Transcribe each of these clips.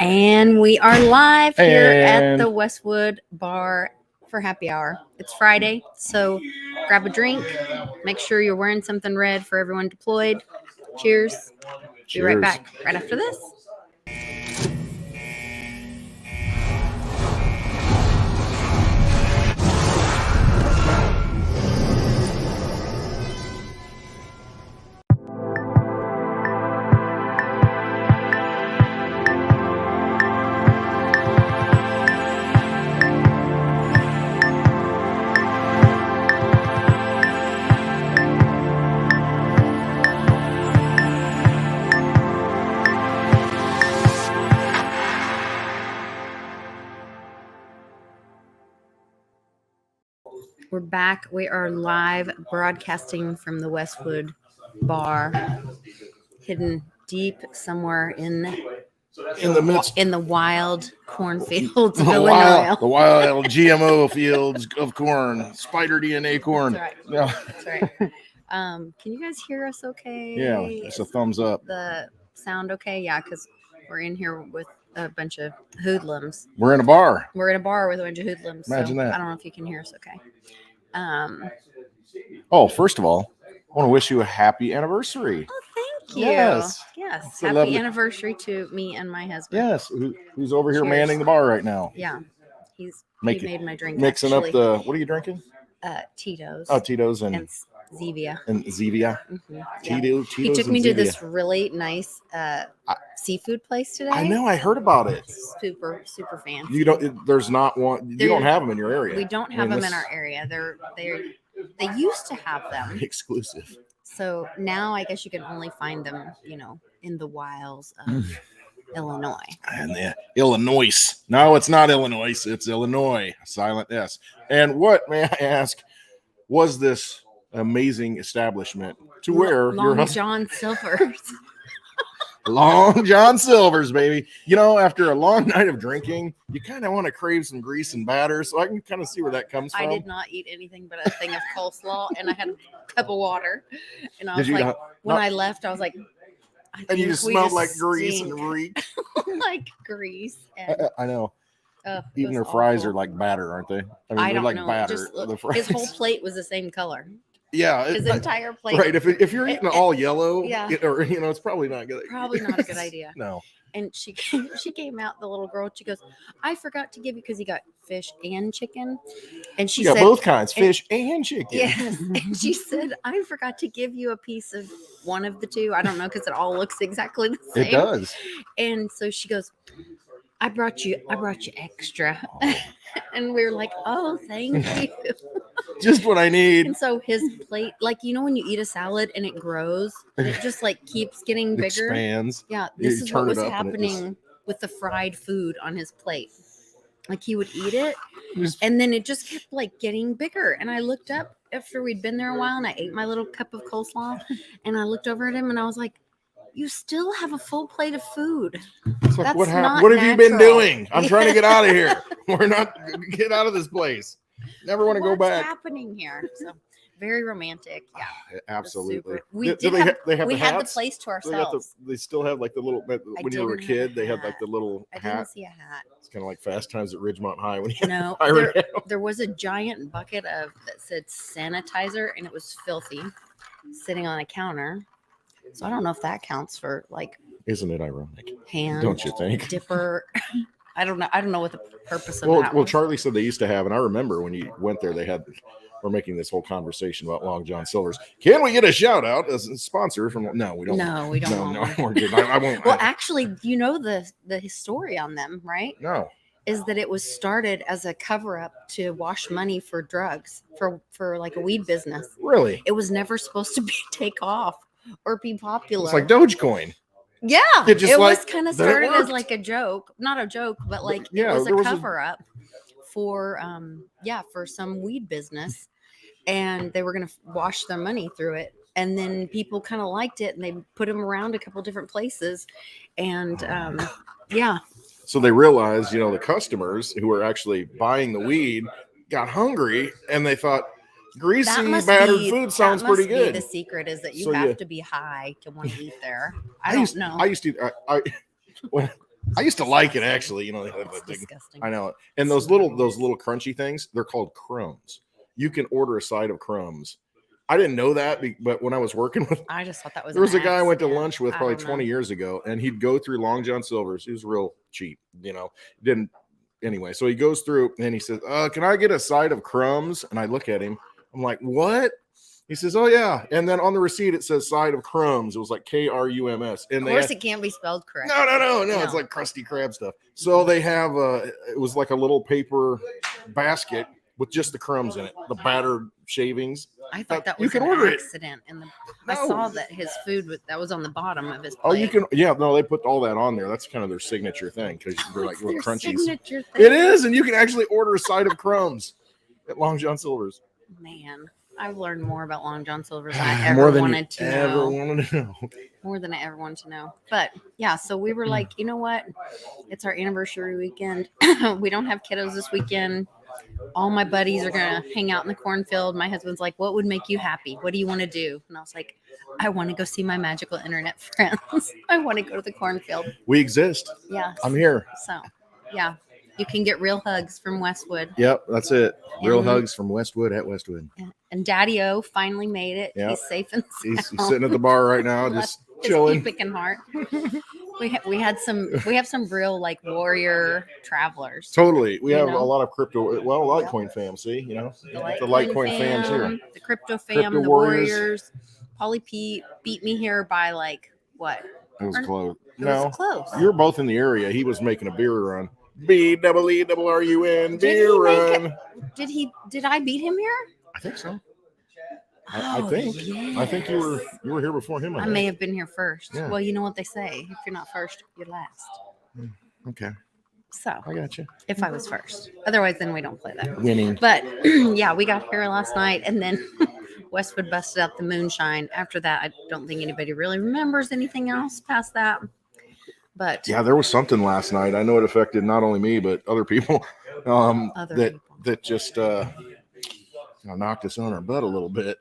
And we are live here at the Westwood Bar for happy hour. It's Friday, so grab a drink. Make sure you're wearing something red for everyone deployed. Cheers. Be right back right after this. We're back. We are live broadcasting from the Westwood Bar, hidden deep somewhere in the midst, in the wild cornfields of Illinois. The wild GMO fields of corn, spider DNA corn. That's right. Yeah. That's right. Can you guys hear us okay? Yeah, it's a thumbs up. The sound okay? Yeah, because we're in here with a bunch of hoodlums. We're in a bar. We're in a bar with a bunch of hoodlums. Imagine that. I don't know if you can hear us okay. First of all, I want to wish you a happy anniversary. Oh, thank you. Yes. Yes. So happy lovely. Anniversary to me and my husband. Yes. Who's over here Cheers. manning the bar right now? Yeah. He made my drink. Mixing actually. up what are you drinking? Tito's. Oh, Tito's and Zevia. Mm-hmm. Tito's he took me to this really nice seafood place today. I know. I heard about it. Super fancy. You don't. There's not one. You don't have them in your area. We don't have them in our area. They used to have them exclusive. So now I guess you can only find them, in the wilds of Illinois. And Illinois. No, it's not Illinois. It's Illinois. Silent S. And what, may I ask, was this amazing establishment to where Long John Silver's. Long John Silver's, baby. After a long night of drinking, you kind of want to crave some grease and batter. So I can kind of see where that comes from. I did not eat anything but a thing of coleslaw, and I had a cup of water. And I was like, when I left, I was like, and you just smelled like grease and reek. Like grease. I know. Even their fries are like batter, aren't they? I don't they're like know. batter. His whole plate was the same color. Yeah, his entire plate. Right. If you're eating all yellow, it's probably not good. Probably not a good idea. No. And she came out, the little girl. She goes, "I forgot to give you," because he got fish and chicken. And she said, both kinds, fish and chicken. Yes. And she said, "I forgot to give you a piece of one of the two. I don't know, because it all looks exactly the same." It does. And so she goes, I brought you extra. And we were like, "Oh, thank you." Just what I need. And so his plate, like, when you eat a salad and it grows, and it just like keeps getting bigger. Expands. Yeah, this is what was happening with the fried food on his plate. Like, he would eat it, and then it just kept like getting bigger. And I looked up after we'd been there a while, and I ate my little cup of coleslaw, and I looked over at him, and I was like, "You still have a full plate of food." It's like, what happened? What have you been doing? I'm trying to get out of here. We're not get out of this place. Never want to go back. What's happening here? So very romantic. Yeah, absolutely. We had the place to ourselves. They still have like the little. When you were a kid, they had like the little hat. I didn't see a hat. It's kind of like Fast Times at Ridgemont High. When you there was a giant bucket that said sanitizer, and it was filthy, sitting on a counter. So I don't know if that counts for like. Isn't it ironic? Hand, don't you think? Dipper. I don't know what the purpose of that was. Well, Charlie said they used to have, and I remember when you went there, we're making this whole conversation about Long John Silver's. Can we get a shout out as a sponsor from? No, we don't. No, we don't. No, we're good. I won't. Well, actually, the story on them, right? No. Is that it was started as a cover up to wash money for drugs for like a weed business. Really? It was never supposed to take off or be popular. It's like Dogecoin. Yeah, it was kind of started as like a joke, not a joke, but like it was a cover up for some weed business, and they were going to wash their money through it. And then people kind of liked it, and they put them around a couple different places, and So they realized, the customers who were actually buying the weed got hungry, and they thought, greasy, battered food sounds pretty good. The secret is that you have to be high to want to eat there. I used to I used to like it actually. It's disgusting. I know. And those little crunchy things, they're called crumbs. You can order a side of crumbs. I didn't know that, but when I was working with, I just thought that was. There was a guy I went to lunch with probably 20 years ago, and he'd go through Long John Silver's. He was real cheap, Didn't anyway. So he goes through and he says, "Can I get a side of crumbs?" And I look at him. I'm like, "What?" He says, "Oh yeah." And then on the receipt it says "side of crumbs." It was like Krums. And of course, it can't be spelled correct. No. It's like Krusty Krab stuff. So they have it was like a little paper basket with just the crumbs in it, the battered shavings. I thought that was an accident. I saw that his food that was on the bottom of his plate. Oh, you can. Yeah, no, they put all that on there. That's kind of their signature thing because they're like little crunchies. Signature thing. It is, and you can actually order a side of crumbs at Long John Silver's. Man, I've learned more about Long John Silver's than I ever wanted to know. More than I ever wanted to know. But yeah, so we were like, you know what? It's our anniversary weekend. We don't have kiddos this weekend. All my buddies are going to hang out in the cornfield. My husband's like, what would make you happy? What do you want to do? And I was like, I want to go see my magical internet friends. I want to go to the cornfield. We exist. Yeah. I'm here. So, yeah. You can get real hugs from Westwood. Yep, that's it. Real hugs from Westwood at Westwood. Yeah. And Daddy-O finally made it. Yep. He's safe and sound. He's sitting at the bar right now, just chilling. Picking heart. We have some real like warrior travelers. Totally. We have a lot of crypto. Well, Litecoin fam. See, the Litecoin fams here. The crypto fam, the warriors. Polly P beat me here by like what? It was close. It was close. You were both in the area. He was making a beer run. BEERUN beer run. Did I beat him here? I think so. I think. Yes. I think you were here before him. I may have been here first. Yeah. Well, you know what they say: if you're not first, you're last. Okay. So I got you. If I was first, otherwise, then we don't play that. Winning. But yeah, we got here last night, and then Westwood busted out the moonshine. After that, I don't think anybody really remembers anything else past that. But yeah, there was something last night. I know it affected not only me but other people. That just knocked us on our butt a little bit.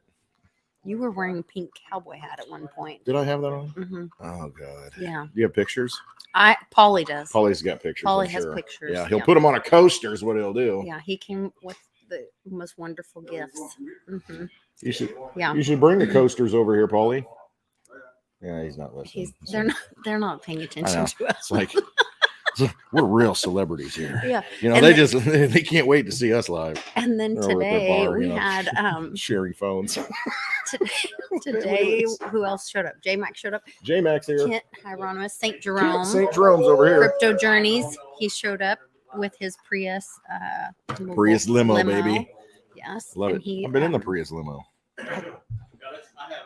You were wearing a pink cowboy hat at one point. Did I have that on? Mm-hmm. Oh God. Yeah. Do you have pictures? Polly does. Polly's got pictures. Polly has pictures. Yeah, he'll put them on a coaster. Is what he'll do. Yeah, he came with the most wonderful gifts. Mm-hmm. You should bring the coasters over here, Polly. Yeah, he's not listening. They're not paying attention to us. It's like we're real celebrities here. Yeah. They can't wait to see us live. And then today we had sharing phones. Today, who else showed up? J-Mac showed up. J-Mac's here. Kent Hieronymus, St. Jerome. St. Jerome's over here. Crypto Journeys. He showed up with his Prius. Prius limo, baby. Yes. Love it. I've been in the Prius limo.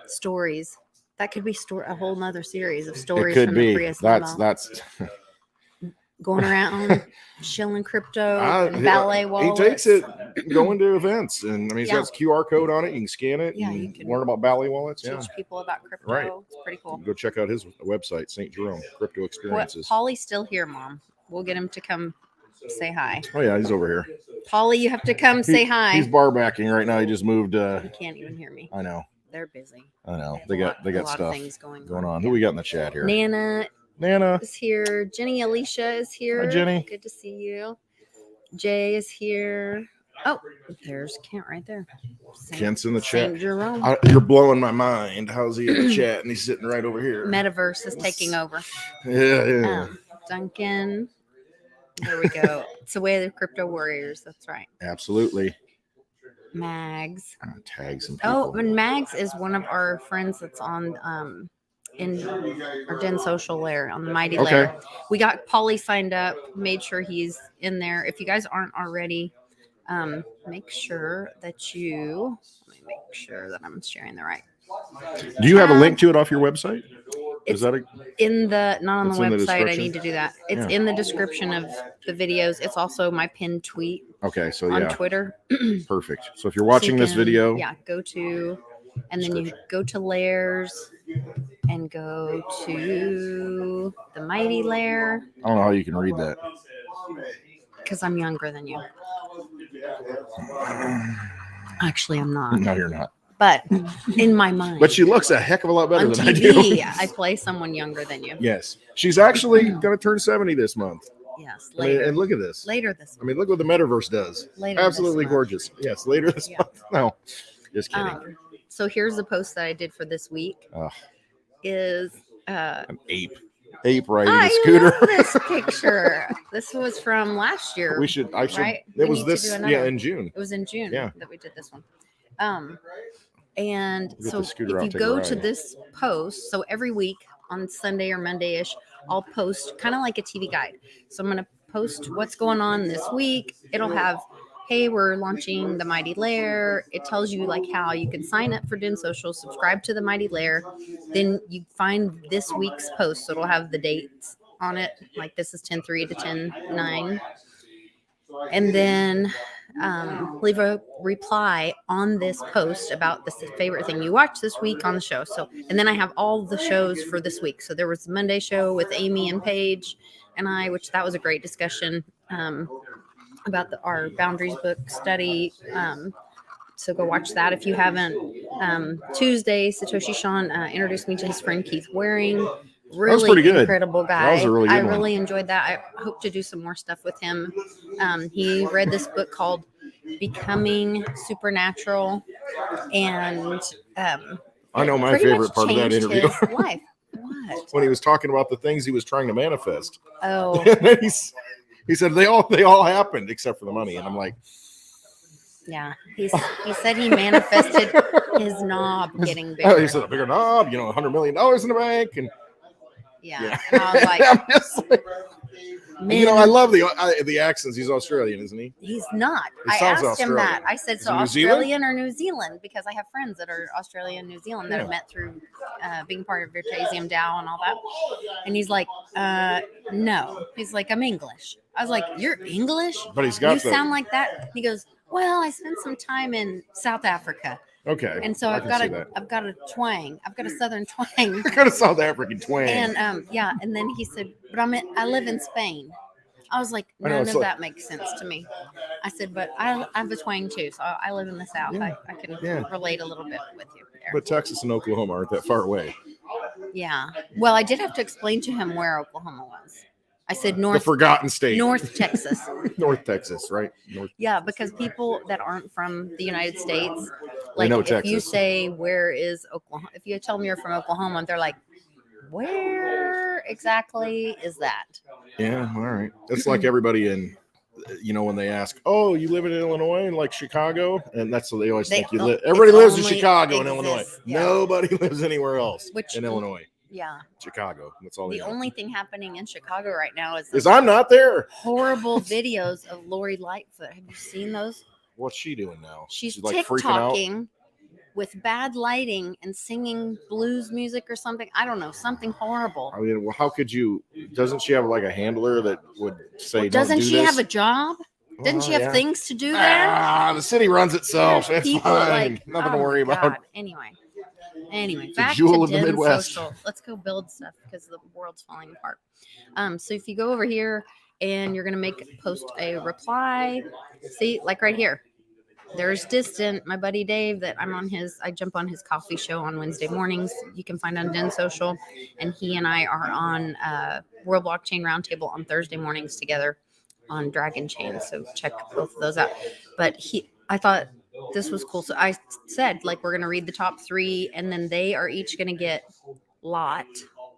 Stories. That could be a whole nother series of stories from the Prius limo. That's going around shilling crypto and ballet wallets. He takes it going to events, and he's got his QR code on it. You can scan it. Yeah, you can learn about ballet wallets. Teach people about crypto. Right. It's pretty cool. Go check out his website, St. Jerome Crypto Experiences. Polly's still here, Mom. We'll get him to come say hi. Oh yeah, he's over here. Polly, you have to come say hi. He's bar backing right now. He just moved. You can't even hear me. I know. They're busy. I know. They got stuff things going on. Who we got in the chat here? Nana is here. Jenny Alicia is here. Hi, Jenny. Good to see you. Jay is here. Oh, there's Kent right there. Kent's in the chat. St. Jerome. You're blowing my mind. How's he in the chat? And he's sitting right over here. Metaverse is taking over. Yeah. Duncan. There we go. It's the way of the crypto warriors. That's right. Absolutely. Mags. Tag some people. And Mags is one of our friends that's on in our Den Social layer on the Mighty layer. We got Polly signed up, made sure he's in there. If you guys aren't already, make sure that let me make sure that I'm sharing the right. Do you have a link to it off your website? Is that not on the website? I need to do that. It's in the description of the videos. It's also my pinned tweet. Okay, so on Twitter. Perfect. So if you're watching this video, go to, and then you go to layers and go to the Mighty layer. I don't know how you can read that. Because I'm younger than you. Actually, I'm not. No, you're not. But in my mind. But she looks a heck of a lot better than TV, I do. I play someone younger than you. Yes. She's actually going to turn 70 this month. Yes. Later. And look at this. Later this month. I mean, look what the metaverse does. Later Absolutely gorgeous. Yes, later this month. No, just kidding. So here's the post that I did for this week. Is an ape riding a scooter. I love this picture. This was from last year. Right? It was this, in June. It was in June that we did this one. And so if you go to this post, so every week on Sunday or Monday-ish, I'll post kind of like a TV guide. So I'm going to post what's going on this week. It'll have, hey, we're launching the Mighty Lair. It tells you like how you can sign up for Den Social, subscribe to the Mighty Lair. Then you find this week's post. So it'll have the dates on it. Like this is 10/3 to 10/9. And then leave a reply on this post about the favorite thing you watched this week on the show. So, and then I have all the shows for this week. So there was the Monday show with Amy and Paige and I, which that was a great discussion about our boundaries book study. So go watch that if you haven't. Tuesday, Satoshi Sean introduced me to his friend Keith Waring. Really incredible guy. That was I really enjoyed that. I hope to do some more stuff with him. He read this book called Becoming Supernatural, and I know my favorite part of that interview. His life. What? When he was talking about the things he was trying to manifest. Oh. He said they all happened except for the money, and I'm like, yeah. He said he manifested his knob getting bigger. Oh, he said a bigger knob, $100 million in the bank, and yeah. I was like, I'm just like, I love the accents. He's Australian, isn't he? He's not. I asked him that. I said, so Australian or New Zealand? Because I have friends that are Australian, New Zealand that I've met through being part of Vertasium DAO and all that. And he's like, no. He's like, I'm English. I was like, you're English? But he's got You sound like that? He goes, well, I spent some time in South Africa. Okay. And so I've got a twang. I've got a Southern twang. I've got a South African twang. And and then he said, but I live in Spain. I was like, none of that makes sense to me. I said, but I have a twang too, so I live in the South. Yeah, I can relate a little bit with you there. But Texas and Oklahoma aren't that far away. Yeah. Well, I did have to explain to him where Oklahoma was. I said North. The forgotten state. North Texas. North Texas, right? Yeah, because people that aren't from the United States, like if Texas. You say, where is Oklahoma? If you tell them you're from Oklahoma, they're like, where exactly is that? Yeah, all right. It's like everybody in, when they ask, oh, you live in Illinois, like Chicago? And that's what they always think you live. Everybody lives in Chicago and Illinois. Yeah. Nobody lives anywhere else in Illinois. Yeah. Chicago. That's all. The only thing happening in Chicago right now is I'm not there. Horrible videos of Lori Lightfoot. Have you seen those? What's she doing now? She's like TikToking with bad lighting and singing blues music or something. I don't know, something horrible. I mean, well, how could you? Doesn't she have like a handler that would say? Well, doesn't she have a job? Didn't she have things to do there? The city runs itself. It's fine. Nothing to worry about. Anyway, back to Den Social. Let's go build stuff because the world's falling apart. So if you go over here and you're gonna post a reply, see, like right here, there's Distant, my buddy Dave. That I jump on his coffee show on Wednesday mornings. You can find on Den Social, and he and I are on World Blockchain Roundtable on Thursday mornings together on Dragon Chain. So check both of those out. But I thought this was cool. So I said, we're going to read the top 3, and then they are each going to get lot,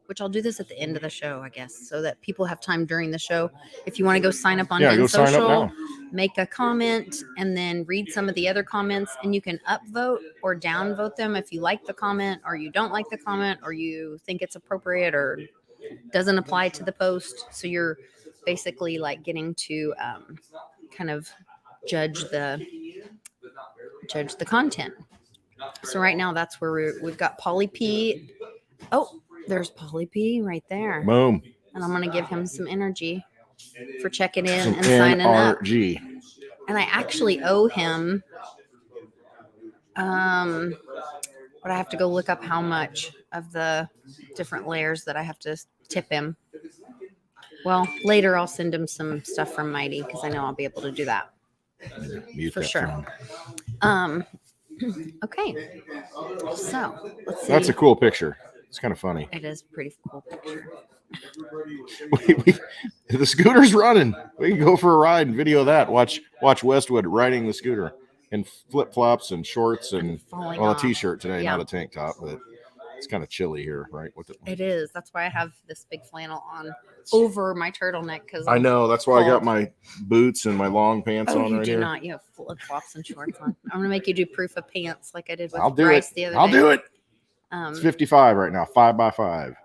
which I'll do this at the end of the show, I guess, so that people have time during the show. If you want to go sign up on Den Social, make a comment, and then read some of the other comments, and you can upvote or downvote them if you like the comment or you don't like the comment or you think it's appropriate or doesn't apply to the post. So you're basically getting to kind of judge the content. So right now that's where we've got Polly P. Oh, there's Polly P right there. Boom. And I'm going to give him some energy for checking in and signing up. And I actually owe him, but I have to go look up how much of the different layers that I have to tip him. Well, later I'll send him some stuff from Mighty because I know I'll be able to do that. For sure. Okay. So let's see. That's a cool picture. It's kind of funny. It is a pretty cool picture. The scooter's running. We can go for a ride and video that. Watch Westwood riding the scooter in flip flops and shorts and a t-shirt today, not a tank top, but it's kind of chilly here, right? It is. That's why I have this big flannel on over my turtleneck because I know. That's why I got my boots and my long pants on right here. You do not. You have flip flops and shorts on. I'm gonna make you do proof of pants like I did with Bryce the other day. I'll do it. It's 55 right now, 5 by 5.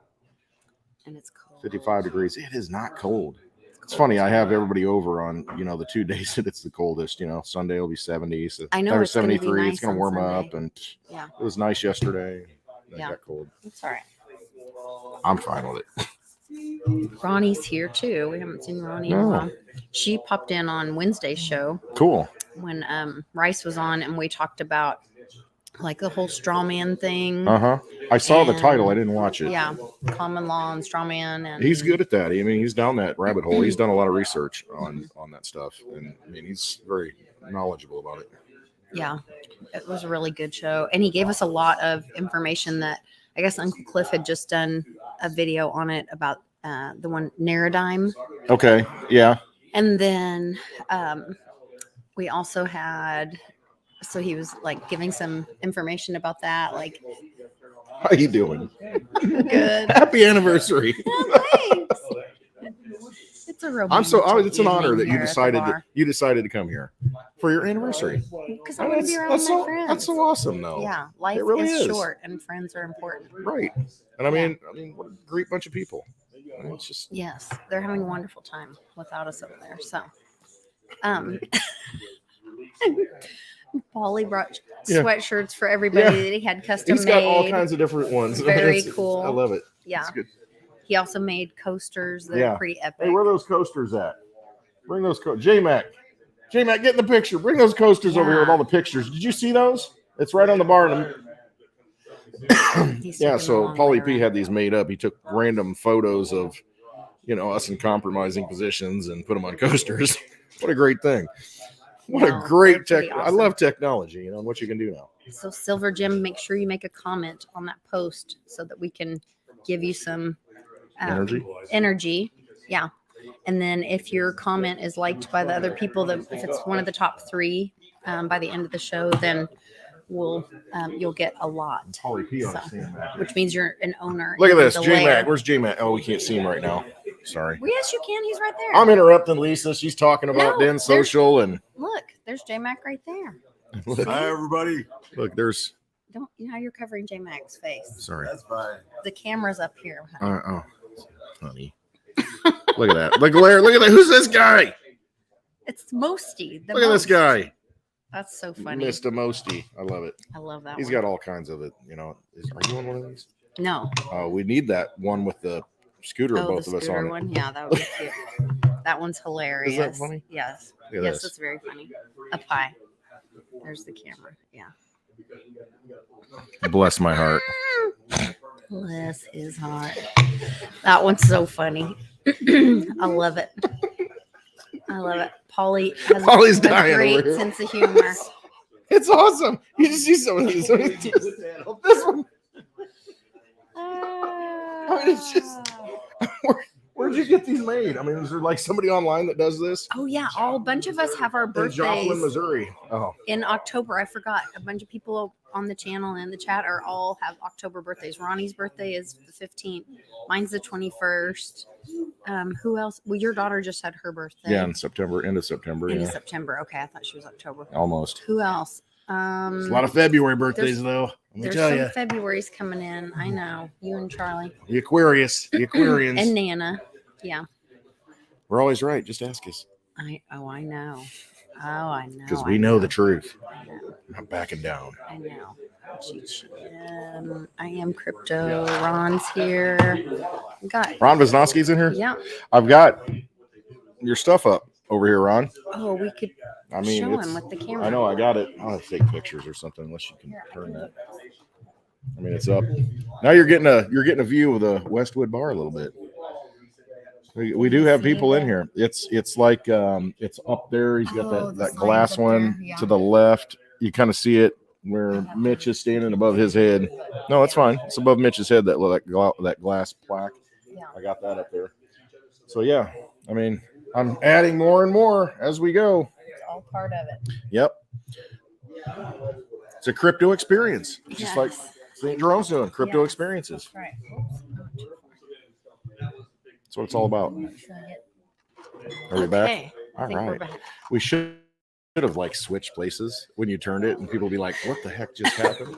And it's cold. 55 degrees. It is not cold. It's funny. I have everybody over on, the 2 days that it's the coldest. Sunday will be 70. So I know it's 73. Nice, it's going to warm Sunday. up. And it was nice yesterday. It got cold. It's all right. I'm fine with it. Ronnie's here too. We haven't seen Ronnie in a while. She popped in on Wednesday's show. Cool. When Rice was on and we talked about like the whole straw man thing. I saw the title. I didn't watch it. Yeah. Common law and straw man. And he's good at that. I mean, he's down that rabbit hole. He's done a lot of research on that stuff. And I mean, he's very knowledgeable about it. Yeah. It was a really good show. And he gave us a lot of information that I guess Uncle Cliff had just done a video on it about the one Narodime. Okay. Yeah. And then we also had, so he was like giving some information about that. Like, how you doing? Good. Happy anniversary. Yeah, thanks. It's a real. It's an honor that you decided to come here for your anniversary. Because I want to be around my friends. That's so awesome, though. Yeah, life is short, and friends are important. Right. And I mean, what a great bunch of people. It's just yes, they're having a wonderful time without us over there. So, Paulie brought sweatshirts for everybody that he had custom made. He's got all kinds of different ones. Very cool. I love it. Yeah. It's good. He also made coasters that are pretty epic. Hey, where are those coasters at? Bring those J-Mac, get in the picture. Bring those coasters over here with all the pictures. Did you see those? It's right on the bar. So Paulie P had these made up. He took random photos of, us in compromising positions and put them on coasters. What a great thing. What a great tech. Awesome. I love technology, and what you can do now. So Silver Jim, make sure you make a comment on that post so that we can give you some energy. Yeah. And then if your comment is liked by the other people, if it's one of the top 3 by the end of the show, then you'll get a lot. Which means you're an owner. Look at this, J-Mac. Where's J-Mac? Oh, we can't see him right now. Sorry. Well, yes, you can. He's right there. I'm interrupting Lisa. She's talking about Den Social and look, there's J-Mac right there. Hi, everybody. Look, there's. Don't you're covering J-Mac's face. Sorry. That's fine. The camera's up here. Honey. Look at that. Look at that. Who's this guy? It's Mosty. Look at this guy. That's so funny. Mr. Mosty. I love it. I love that. He's got all kinds of it. Are you on one of these? No. We need that one with the scooter, both of us on one. Yeah, that would be cute. That one's hilarious. Is that funny? Yes. Yes, it's very funny. Up high. There's the camera. Yeah. Bless my heart. Bless his heart. That one's so funny. I love it. Paulie's dying a great sense of humor. It's awesome. You just see some of these. This one. It's just. Where'd you get these made? I mean, is there like somebody online that does this? Oh yeah, a bunch of us have our birthdays. In Joplin, Missouri. Oh. In October, I forgot. A bunch of people on the channel and in the chat all have October birthdays. Ronnie's birthday is the 15th. Mine's the 21st. Who else? Well, your daughter just had her birthday. Yeah, in September, end of September. End of September. Okay, I thought she was October. Almost. Who else? There's a lot of February birthdays though. There's some February's coming in. I know. You and Charlie. The Aquarians. And Nana. Yeah. We're always right. Just ask us. I know. Because we know the truth. I'm not backing down. I know. I am crypto. Ron's here. Ron Wisnowski's in here? Yeah. I've got your stuff up over here, Ron. Oh, we could show him with the camera. I know. I got it. I'll have to take pictures or something unless you can turn that. I mean, it's up. Now you're getting a view of the Westwood Bar a little bit. We do have people in here. It's like it's up there. He's got that glass one to the left. You kind of see it where Mitch is standing above his head. No, it's fine. It's above Mitch's head, that glass plaque. Yeah. I got that up there. So, yeah, I mean, I'm adding more and more as we go. It's all part of it. Yep. It's a crypto experience, just like St. Jerome's doing, crypto experiences. Right. That's what it's all about. Are we back? All right. We should have like switched places when you turned it, and people would be like, "What the heck just happened?"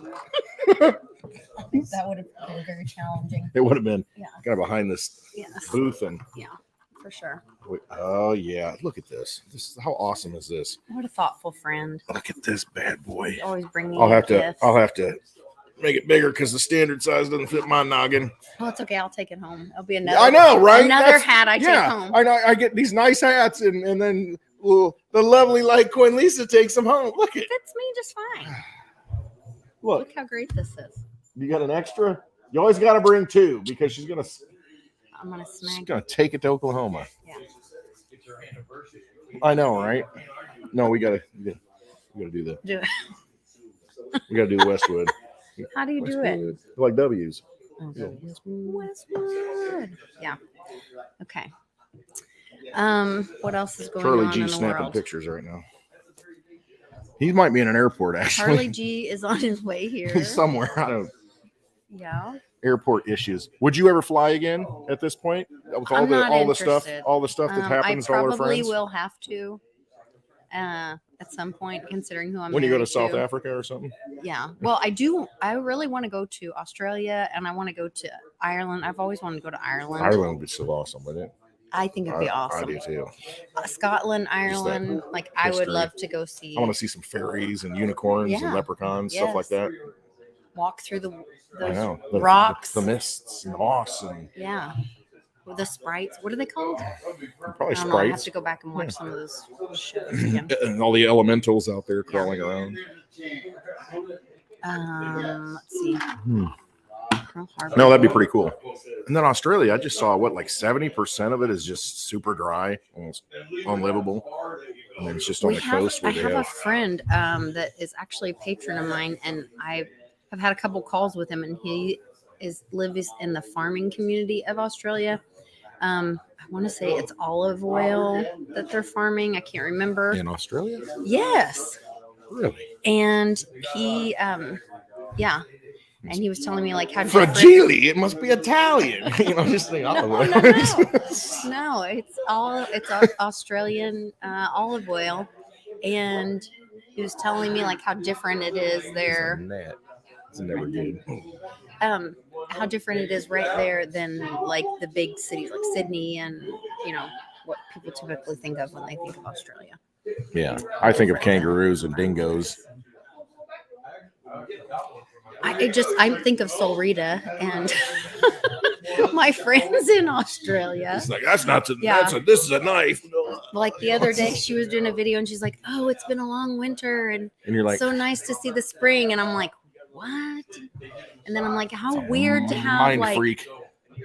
That would have been very challenging. It would have been kind of behind this booth, and for sure. Oh yeah, look at this. How awesome is this? What a thoughtful friend. Look at this bad boy. He's always bringing. I'll have to make it bigger because the standard size doesn't fit my noggin. Well, it's okay. I'll take it home. It'll be another. I know, right? Another hat I take home. I know. I get these nice hats, and then the lovely Litecoin Lisa takes them home. Look at it. Fits me just fine. Look how great this is. You got an extra? You always got to bring two because she's gonna. I'm gonna snag. She's gonna take it to Oklahoma. Yeah. I know, right? No, we gotta do that. Do it. We gotta do Westwood. How do you do it? Like W's. Westwood. Yeah. Okay. What else is going Charlie on G in the snapping world? pictures right now. He might be in an airport actually. Charlie G is on his way here. He's somewhere. I don't. Yeah. Airport issues. Would you ever fly again at this point? With all the stuff that happens to all our friends. I probably will have to. At some point, considering who I'm. When you go to South Africa or something. Yeah. Well, I do. I really want to go to Australia, and I want to go to Ireland. I've always wanted to go to Ireland. Ireland would be so awesome, wouldn't it? I think it'd be awesome. I do too. Scotland, Ireland, like I would love to go see. I want to see some fairies and unicorns and leprechauns, stuff like that. Walk through those rocks, the mists and moss, and the sprites. What are they called? Probably sprites. I have to go back and watch some of those shows again. And all the elementals out there crawling around. Let's see. No, that'd be pretty cool. And then Australia, I just saw like 70% of it is just super dry, almost unlivable. And then it's just on the coast. I have a friend that is actually a patron of mine, and I have had a couple calls with him, and he lives in the farming community of Australia. I want to say it's olive oil that they're farming. I can't remember. In Australia? Yes. Really? And he, And he was telling me like how fragile. It must be Italian. Just think olive oil. No, it's Australian olive oil, and he was telling me like how different it is there. It's never good. How different it is right there than like the big cities like Sydney and what people typically think of when they think of Australia. Yeah, I think of kangaroos and dingoes. I think of Solrita and my friends in Australia. It's like this is a knife. Like the other day, she was doing a video and she's like, "Oh, it's been a long winter and you're like, so nice to see the spring." And I'm like, "What?" And then I'm like, "How weird to have like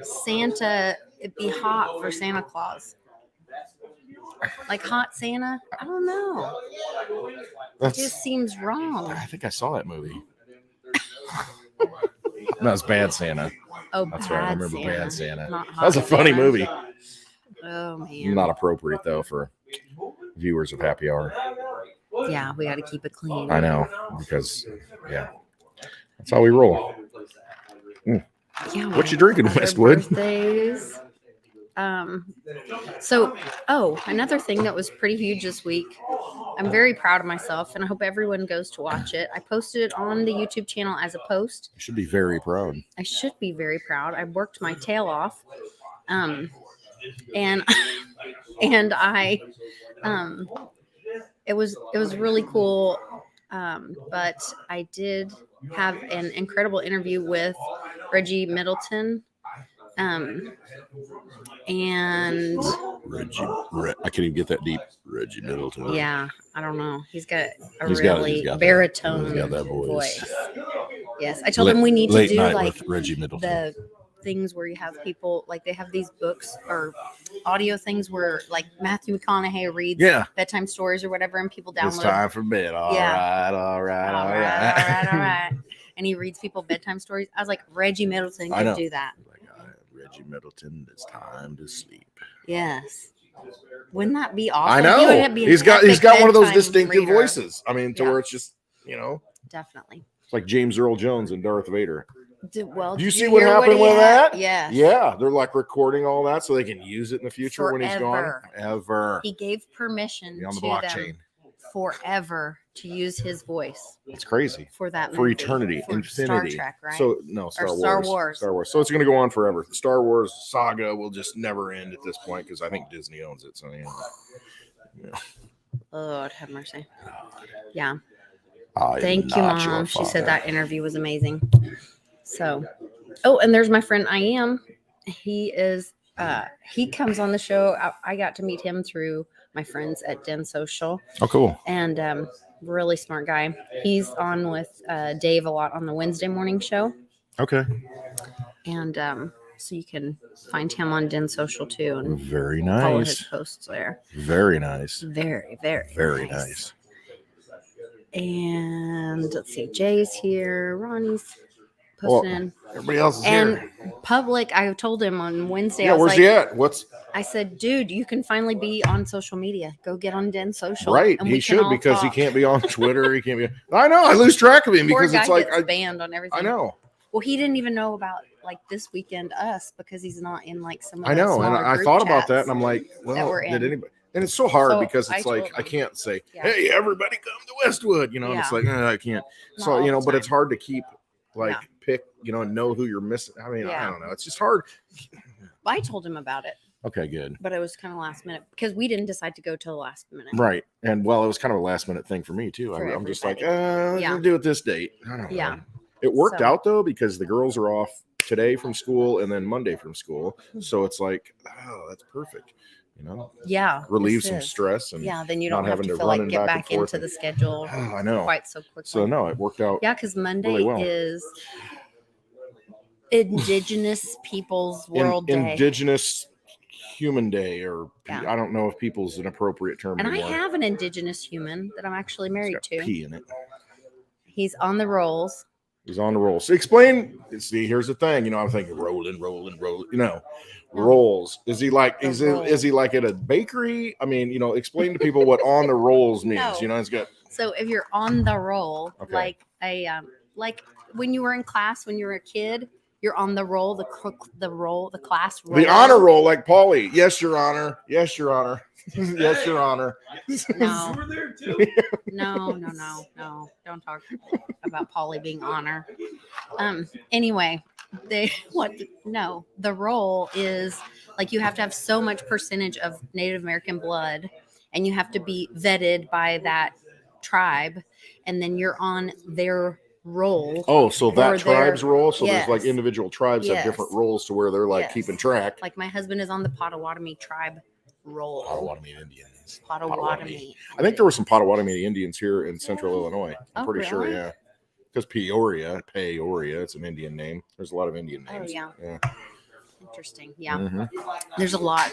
Santa it be hot for Santa Claus." Like hot Santa? I don't know. It just seems wrong. I think I saw that movie. No, it's Bad Santa. Oh, that's right. I remember Bad Santa. That was a funny movie. Oh man. Not appropriate though for viewers of Happy Hour. Yeah, we got to keep it clean. I know because that's how we roll. Yeah, what you drinking, Westwood? Birthdays. Another thing that was pretty huge this week. I'm very proud of myself, and I hope everyone goes to watch it. I posted it on the YouTube channel as a post. You should be very proud. I should be very proud. I worked my tail off, and I, it was really cool. But I did have an incredible interview with Reggie Middleton. And Reggie, I can't even get that deep. Reggie Middleton. Yeah, I don't know. He's got a baritone he's got that voice. Yes, I told him we need to do like Reggie Middleton. things where you have people like they have these books or audio things where like Matthew McConaughey reads bedtime stories or whatever, and people download. It's time for bed. All right. And he reads people bedtime stories. I was like, Reggie Middleton can do that. Reggie Middleton, it's time to sleep. Yes. Wouldn't that be awesome? I know. He's got one of those distinctive voices. I mean, to where it's just, Definitely. It's like James Earl Jones and Darth Vader. Do you see what happened with that? Yeah. Yeah. They're like recording all that so they can use it in the future when he's gone. Ever. He gave permission on the to blockchain. Them forever to use his voice. It's crazy. For that movie. For eternity. For infinity. Star Trek, right? So, no, Star Wars. So it's going to go on forever. The Star Wars saga will just never end at this point because I think Disney owns it. So, Lord have mercy. Yeah. Thank you, Mom. She said that interview was amazing. So, and there's my friend I am. He comes on the show. I got to meet him through my friends at Den Social. Oh, cool. And really smart guy. He's on with Dave a lot on the Wednesday morning show. Okay. And so you can find him on Den Social too. And very nice. Follow his posts there. Very nice. Very, very, very nice. And let's see, Jay's here. Ronnie's posting. Everybody else is here. And Public, I told him on Wednesday. Yeah, where's he at? I said, dude, you can finally be on social media. Go get on Den Social. Right, he should because he can't be on Twitter. He can't be. I know. I lose track of him because it's like banned on everything. I know. Well, he didn't even know about like this weekend us because he's not in like some. I know, and I thought about that, and I'm like, well, did anybody? And it's so hard because it's I can't say, hey, everybody come to Westwood, and it's like, I can't. So, but it's hard to keep pick, and know who you're missing. I mean, I don't know. It's just hard. I told him about it. Okay, good. But it was kind of last minute because we didn't decide to go till the last minute. Right. And it was kind of a last minute thing for me too. I'm just like, I'm going to do it this date. I don't know. It worked out though, because the girls are off today from school and then Monday from school. So it's like, oh, that's perfect. Relieve some stress and then you don't have to feel like get back into the schedule. I know. Quite so quickly. So no, it worked out. Yeah, because Monday is Indigenous Peoples World Day. Indigenous Human Day, or I don't know if people's an appropriate term and anymore. I have an Indigenous human that I'm actually married to. P in it. He's on the rolls. He's on the rolls. So explain. See, here's the thing. I'm thinking rolling. Rolls. Is he like? Is he like at a bakery? I mean, explain to people what on the rolls means. No. It's good. So if you're on the roll, like when you were in class when you were a kid, you're on the roll, the class roll. The honor roll, like Paulie. Yes, Your Honor. Yes, Your Honor. Yes, Your Honor. No. You were there too. No. Don't talk about Paulie being honor. Anyway, the roll is like you have to have so much percentage of Native American blood, and you have to be vetted by that tribe, and then you're on their roll. Oh, so that tribe's roll. So there's like individual tribes have different roles to where they're like keeping track. Like my husband is on the Potawatomi tribe roll. Potawatomi Indians. Potawatomi. I think there were some Potawatomi Indians here in central Illinois. I'm pretty sure, yeah. Because Peoria, it's an Indian name. There's a lot of Indian names. Oh, yeah. Interesting. Yeah. Mm-hmm. There's a lot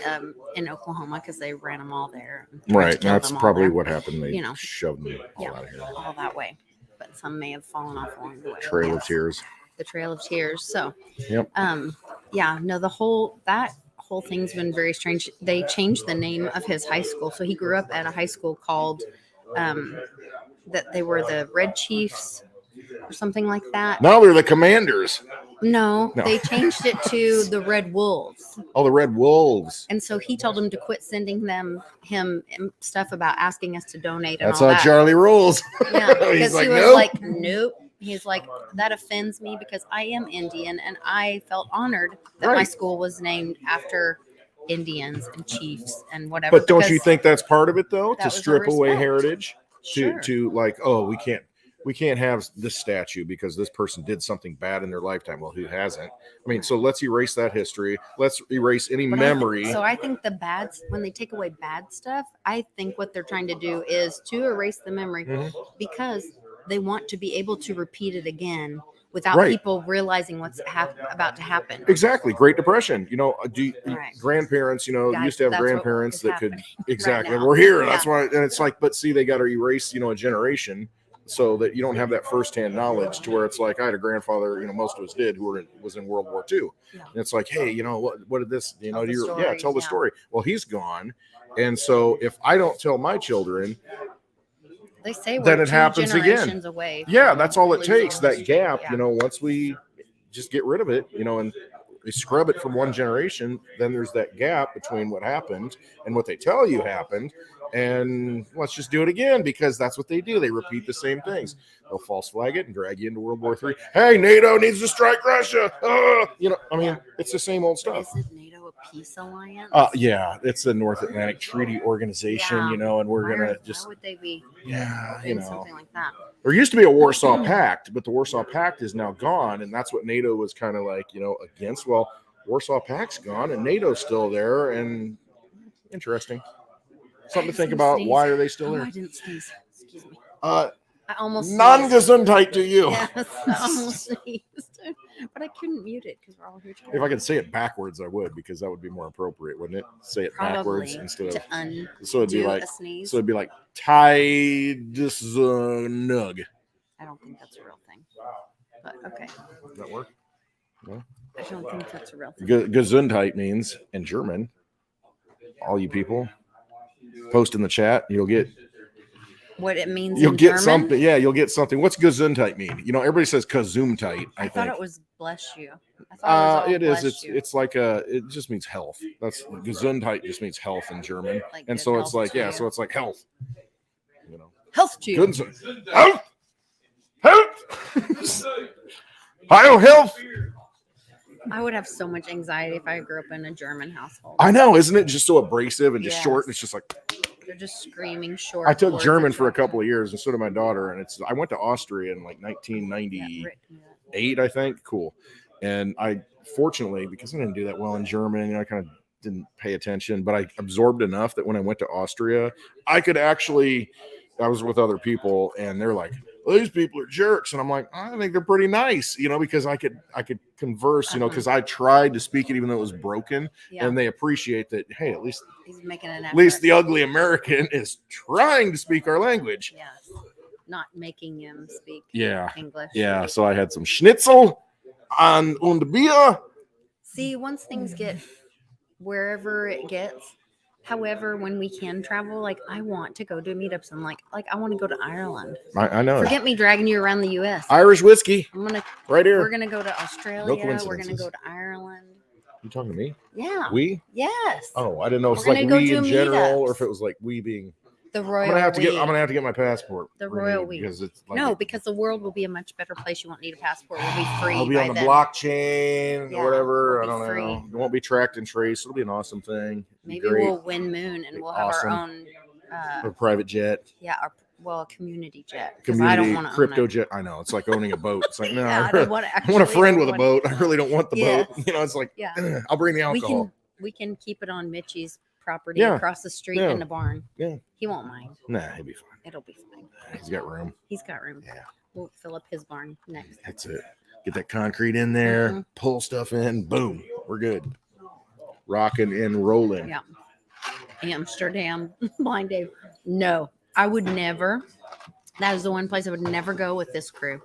in Oklahoma because they ran them all there. Right. That's probably what happened. They shoved them all out of here. All that way. But some may have fallen off along the way. Trail of Tears. The Trail of Tears. So, yep. The whole thing's been very strange. They changed the name of his high school. So he grew up at a high school called that they were the Red Chiefs or something like that. No, they're the Commanders. No, they changed it to the Red Wolves. Oh, the Red Wolves. And so he told them to quit sending him stuff about asking us to donate. That's how Charlie rolls. Yeah, because he was like, nope. He's like, that offends me because I am Indian and I felt honored that my school was named after Indians and chiefs and whatever. But don't you think that's part of it though? To strip away heritage? Sure. To like, oh, we can't have this statue because this person did something bad in their lifetime. Well, who hasn't? I mean, so let's erase that history. Let's erase any memory. I think when they take away bad stuff, I think what they're trying to do is to erase the memory because they want to be able to repeat it again without people realizing what's about to happen. Exactly. Great Depression. Grandparents, Guys, used to have grandparents that could exactly. Right, we're here. That's why, and it's like, but see, they got to erase, a generation so that you don't have that firsthand knowledge to where it's like I had a grandfather, most of us did, who was in World War II. Yeah. And it's like, hey, what did this, tell the story. Well, he's gone. And so if I don't tell my children, they say then it happens again. Away that's all it takes. That gap, once we just get rid of it, and we scrub it from one generation, then there's that gap between what happened and what they tell you happened. And let's just do it again, because that's what they do. They repeat the same things. They'll false flag it and drag you into World War III. Hey, NATO needs to strike Russia. It's the same old stuff. Isn't NATO a peace alliance? Yeah, it's the North Atlantic Treaty Organization, and we're going to just... Why would they be something like that? There used to be a Warsaw Pact, but the Warsaw Pact is now gone, and that's what NATO was kind of like, against. Well, Warsaw Pact's gone, and NATO's still there, and interesting. Something to think about. Sneeze. Why are they still there? I didn't sneeze. Excuse me. I almost non-gesundheit to you. Yes, I almost sneezed. But I couldn't mute it because we're all here together. If I could say it backwards, I would, because that would be more appropriate, wouldn't it? Say it backwards instead of so it'd be like sneeze. So it'd be like tidus nug. I don't think that's a real thing. But okay. Does that work? No. I don't think that's a real thing. Gesundheit means in German. All you people, post in the chat. You'll get what it means. You'll get German? something. Yeah, you'll get something. What's Gesundheit mean? Everybody says Gesundheit. I thought it was bless you. I thought it is. It's like it just means health. That's Gesundheit just means health in German, like and so it's like so it's like health. Health to you. Health. Health. I would have so much anxiety if I grew up in a German household. I know, isn't it just so abrasive and just short? It's just like they're just screaming short. I took German for a couple of years, and so did my daughter. And I went to Austria in like 1998, I think. Cool. And I fortunately, because I didn't do that well in German, I kind of didn't pay attention, but I absorbed enough that when I went to Austria, I was with other people, and they're like, well, these people are jerks, and I'm like, I think they're pretty nice, because I could converse, because I tried to speak it even though it was broken, and they appreciate that. Hey, at least he's making an effort. At least the ugly American is trying to speak our language. Yes, not making him speak English. Yeah, so I had some schnitzel and beer. See, once things get wherever it gets. However, when we can travel, like I want to go to meetups and like I want to go to Ireland. I know. Forget me dragging you around the U.S. Irish whiskey. Right here. We're gonna go to Australia. We're gonna go to Ireland. You talking to me? Yeah. We? Yes. Oh, I didn't know if it's like we in general or if it was like we being. The royal. I'm gonna have to get my passport. The royal we. Because it's like because the world will be a much better place. You won't need a passport. We'll be free. I'll be on the blockchain or whatever. I don't free. know. It won't be tracked and traced. It'll be an awesome thing. Maybe we'll win moon and we'll have our own a private jet. Yeah, a community jet. Community I don't want to crypto jet. I know. It's like owning a boat. It's like, no, I want a friend with a boat. I really don't want the boat. It's like, I'll bring the alcohol. We can keep it on Mitchie's property across the street in the barn. Yeah. He won't mind. Nah, he'll be fine. It'll be fine. He's got room. Yeah. We'll fill up his barn next. That's it. Get that concrete in there, pull stuff in, boom. We're good. Rocking and rolling. Yeah. Amsterdam, Blind Dave. No, I would never. That is the one place I would never go with this crew.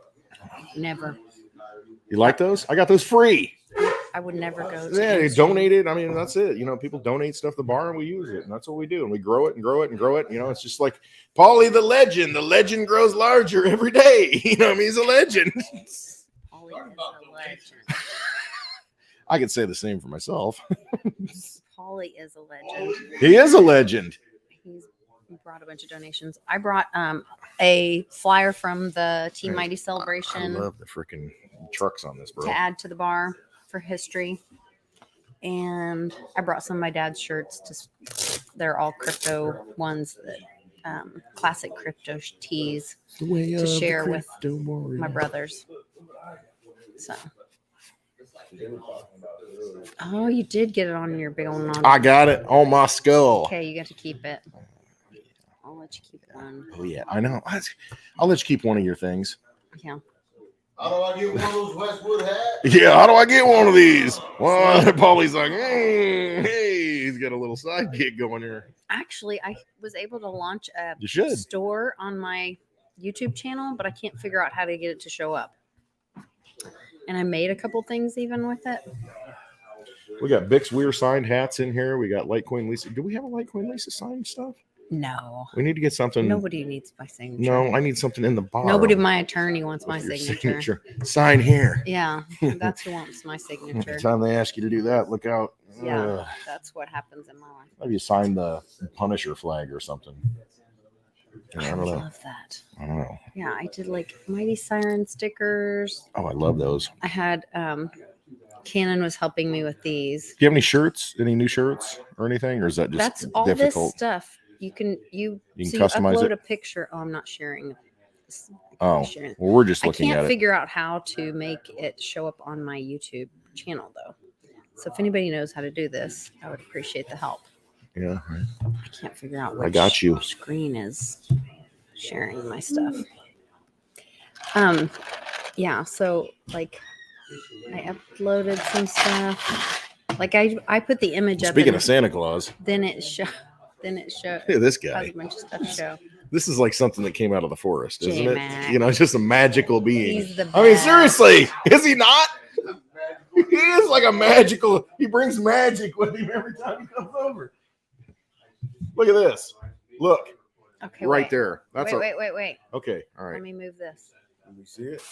Never. You like those? I got those free. I would never go. They donate it. I mean, that's it. People donate stuff to the bar and we use it, and that's what we do. And we grow it and grow it and grow it. It's just like Paulie the legend. The legend grows larger every day. He's a legend. Paulie is a legend. I could say the same for myself. Paulie is a legend. He is a legend. He's brought a bunch of donations. I brought a flyer from the Team Mighty celebration. I love the freaking trucks on this, bro. To add to the bar for history. And I brought some of my dad's shirts. They're all crypto ones, that classic crypto tees to share with my brothers. So. Oh, you did get it on your big old. I got it on my skull. Okay, you got to keep it. I'll let you keep it on. Oh yeah, I know. I'll let you keep one of your things. Yeah. How do I get one of those Westwood hats? Yeah, how do I get one of these? Well, Paulie's like, hey, he's got a little sidekick going here. Actually, I was able to launch a You should. store on my YouTube channel, but I can't figure out how to get it to show up. And I made a couple things even with it. We got Bix Weir signed hats in here. We got Litecoin Lisa. Do we have a Litecoin Lisa signed stuff? No. We need to get something. Nobody needs my signature. No, I need something in the bar. Nobody, my attorney wants my signature. Sign here. Yeah, that's who wants my signature. Every time they ask you to do that, look out. Yeah, that's what happens in my life. Maybe you sign the Punisher flag or something. I love that. I don't know. Yeah, I did like Mighty Siren stickers. Oh, I love those. I had Canon was helping me with these. Do you have any shirts? Any new shirts or anything? Or is that just that's all difficult? This stuff? You can customize upload it? a picture. Oh, I'm not sharing. Well, we're just looking at it. I can't figure out how to make it show up on my YouTube channel though. So if anybody knows how to do this, I would appreciate the help. Yeah. I can't figure out which I got you. Screen is sharing my stuff. Yeah, so like I uploaded some stuff. Like I put the image up. Speaking of Santa Claus, then it showed. Hey, this guy. A bunch of stuff show. This is like something that came out of the forest, isn't J-Mac. it? You know, it's just a magical being. He's the best. I mean, seriously, is he not? He is like a magical. He brings magic with him every time he comes over. Look at this. Look. Okay. Right there. That's wait. Okay. All right. Let me move this. Let me see it.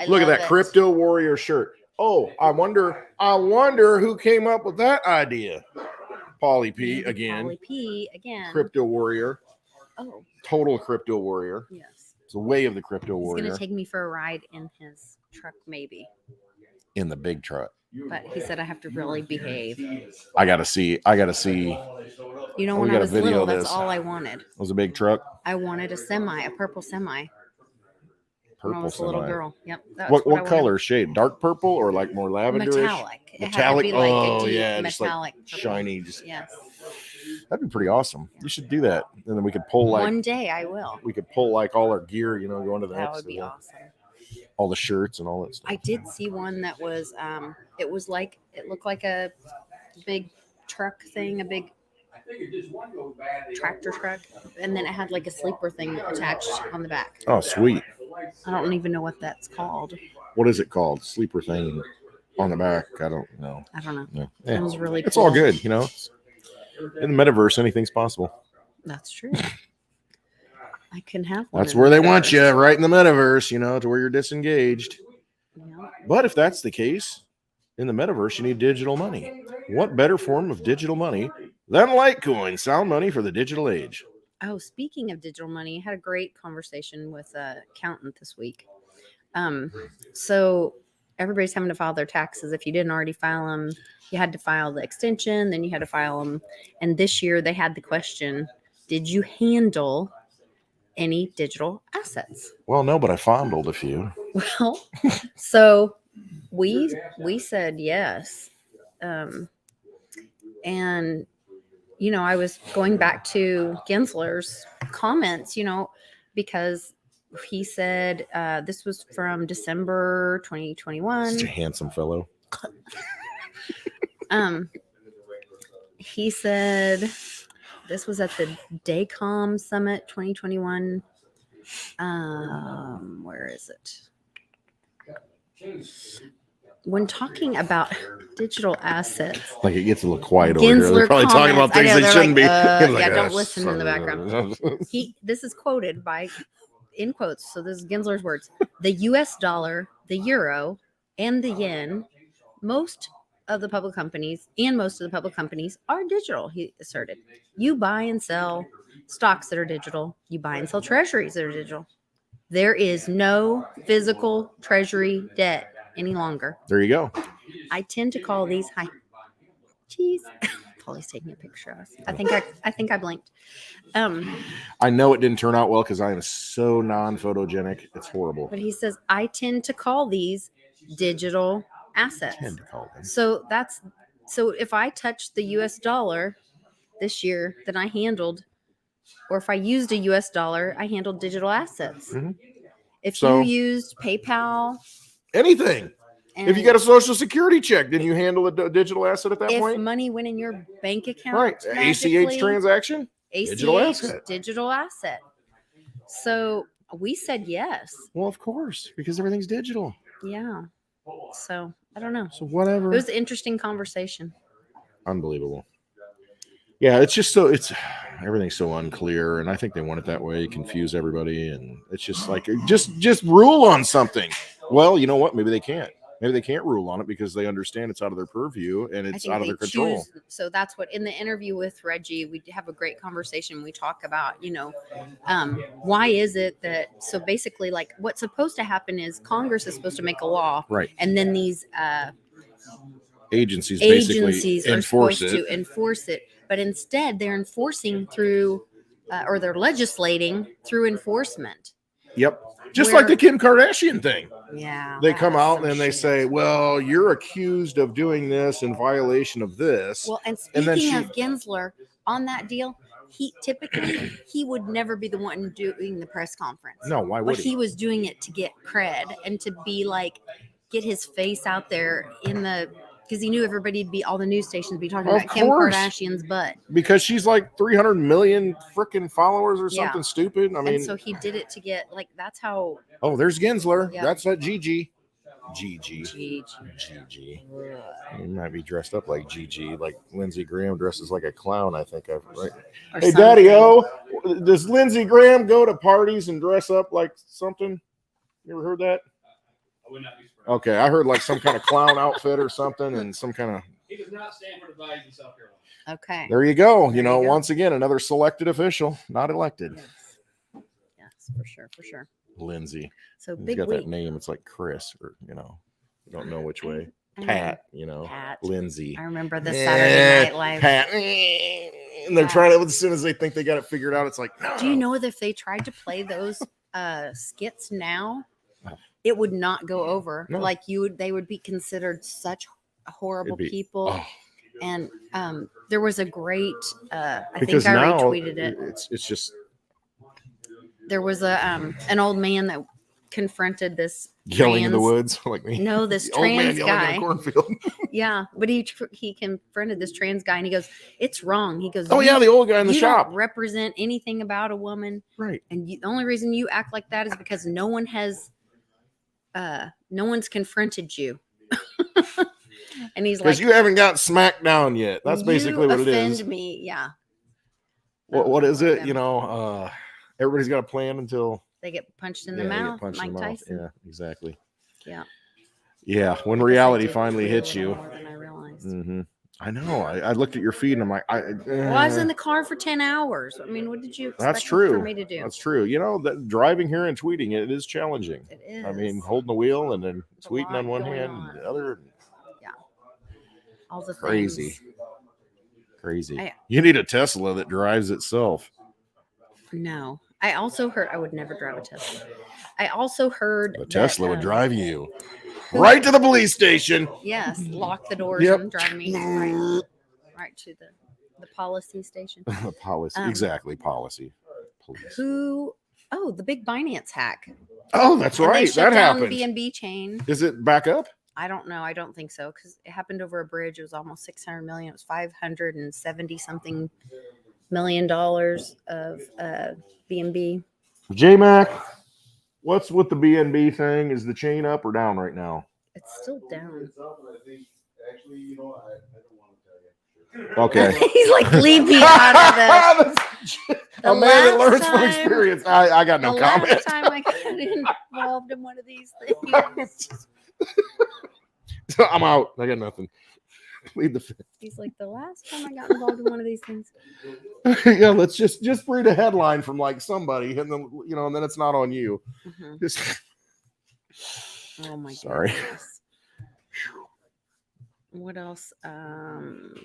Look at that Crypto Warrior shirt. Oh, I wonder who came up with that idea. Paulie P again. Paulie P again. Crypto Warrior. Oh. Total Crypto Warrior. Yes. It's the way of the Crypto Warrior. He's gonna take me for a ride in his truck, maybe. In the big truck. But he said I have to really behave. I gotta see. You know, when I was little, that's all I wanted. It was a big truck. I wanted a purple semi. When I was a little girl. Yep. What color shade? Dark purple or like more lavender? Metallic. Metallic. Oh yeah, metallic, just like shiny. Yes. That'd be pretty awesome. You should do that, and then we could pull like one day. I will. We could pull like all our gear, you know, go into that would be awesome. All the shirts and all that stuff. I did see one that was it looked like a big truck thing, a big tractor truck, and then it had like a sleeper thing attached on the back. Oh, sweet. I don't even know what that's called. What is it called? Sleeper thing on the back. I don't know. Yeah. It was really cool. It's all good, you know. In the metaverse, anything's possible. That's true. I can have one. That's where they want you, right in the metaverse, you know, to where you're disengaged. Yeah. But if that's the case, in the metaverse, you need digital money. What better form of digital money than Litecoin? Sound money for the digital age. Oh, speaking of digital money, I had a great conversation with an accountant this week. So everybody's having to file their taxes. If you didn't already file them, you had to file the extension, then you had to file them. And this year they had the question, did you handle any digital assets? Well, no, but I fondled a few. Well, so we said yes. And you know, I was going back to Gensler's comments, you know, because he said this was from December 2021. Such a handsome fellow. He said this was at the Daycom Summit 2021. Where is it? When talking about digital assets, like it gets a little quiet over here. They're probably talking about things they shouldn't be. Don't listen in the background. This is quoted by, in quotes. So this is Gensler's words: the U.S. dollar, the euro, and the yen. Most of the public companies are digital. He asserted. You buy and sell stocks that are digital. You buy and sell treasuries that are digital. There is no physical treasury debt any longer. There you go. I tend to call these high. Jeez, Paulie's taking a picture of us. I think I blinked. I know it didn't turn out well because I am so non-photogenic. It's horrible. But he says I tend to call these digital assets. Tend to call them. So if I touched the U.S. dollar this year, then I handled, or if I used a U.S. dollar, I handled digital assets. Mm-hmm. If you used PayPal, anything. If you got a social security check, then you handle a digital asset at that point. If money went in your bank account, right? ACH transaction, digital asset. So we said yes. Well, of course, because everything's digital. Yeah. So I don't know. So whatever. It was an interesting conversation. Unbelievable. Yeah, everything's so unclear, and I think they want it that way, confuse everybody, and it's just like just rule on something. Well, you know what? Maybe they can't. Maybe they can't rule on it because they understand it's out of their purview and it's out of their control. So that's what in the interview with Reggie, we have a great conversation. We talk about, why is it that, so basically like what's supposed to happen is Congress is supposed to make a law. Right. And then these agencies basically are supposed to enforce it. But instead they're enforcing through, or they're legislating through enforcement. Yep. Just like the Kim Kardashian thing. Yeah. They come out and they say, well, you're accused of doing this in violation of this. Well, and speaking of Gensler, on that deal, he would never be the one doing the press conference. No, why would he? But he was doing it to get cred and to be like, get his face out there because he knew everybody'd be, all the news stations would be talking about Kim Kardashian's butt. Because she's like 300 million freaking followers or something stupid. I mean, and so he did it to get, like, that's how. Oh, there's Gensler. Yep. That's that Gigi. Gigi. You might be dressed up like Gigi, like Lindsey Graham dresses like a clown, I think. Right? Hey, Daddy-O, does Lindsey Graham go to parties and dress up like something? You ever heard that? I would not be surprised. Okay, I heard like some kind of clown outfit or something, and some kind of. He does not stand for the values in South Carolina. Okay. There you go. Once again, another selected official, not elected. Yes, for sure. Lindsay. So he's got that name. It's like Chris, or you don't know which way. Pat, Pat. Lindsay. I remember the Saturday Night Live. Pat. And they're trying to, as soon as they think they got it figured out, it's like, no. Do you know that if they tried to play those skits now, it would not go over? No. Like they would be considered such horrible people. Oh. And there was a great, I because think I now retweeted it. It's just. There was an old man that confronted this yelling in the woods like me. No, this trans guy. In a cornfield. Yeah, but he confronted this trans guy and he goes, "It's wrong." He goes, "Oh yeah, the old guy in the shop. Don't represent anything about a woman, right? And the only reason you act like that is because no one's confronted you." And he's like, "Because you haven't got smacked down yet." That's basically what it is. Offend me, yeah. What is it? Everybody's got a plan until they get punched in the mouth. Mike Tyson. Yeah, exactly. Yeah. Yeah, when reality finally hits you. More than I realized. Mm-hmm. I know. I looked at your feed and I'm like, I was in the car for 10 hours. I mean, what did you expect for me to do? That's true. That driving here and tweeting, it is challenging. It is. I mean, holding the wheel and then tweeting on one hand and the other. Yeah. All the crazy. things. Crazy. You need a Tesla that drives itself. No. I also heard I would never drive a Tesla. I also heard the Tesla would drive you right to the police station. Yes, lock the doors and drive me right to the policy station. Policy, exactly, policy. Police. The big Binance hack. Oh, that's right. That happened. B&B chain. Is it back up? I don't know. I don't think so because it happened over a bridge. It was almost 600 million. It was 570 something $1 million of B&B. J-Mac, what's with the B&B thing? Is the chain up or down right now? It's still down. Actually, I don't want to tell you. Okay. He's like, leave me out of this. A man that learns from experience. I got no comment. The last time I got involved in one of these things. I'm out. I got nothing. Leave the. He's like, the last time I got involved in one of these things. Yeah, let's just read a headline from like somebody, and then and then it's not on you. Mm-hmm. Just. Oh my. Sorry. Goodness. What else?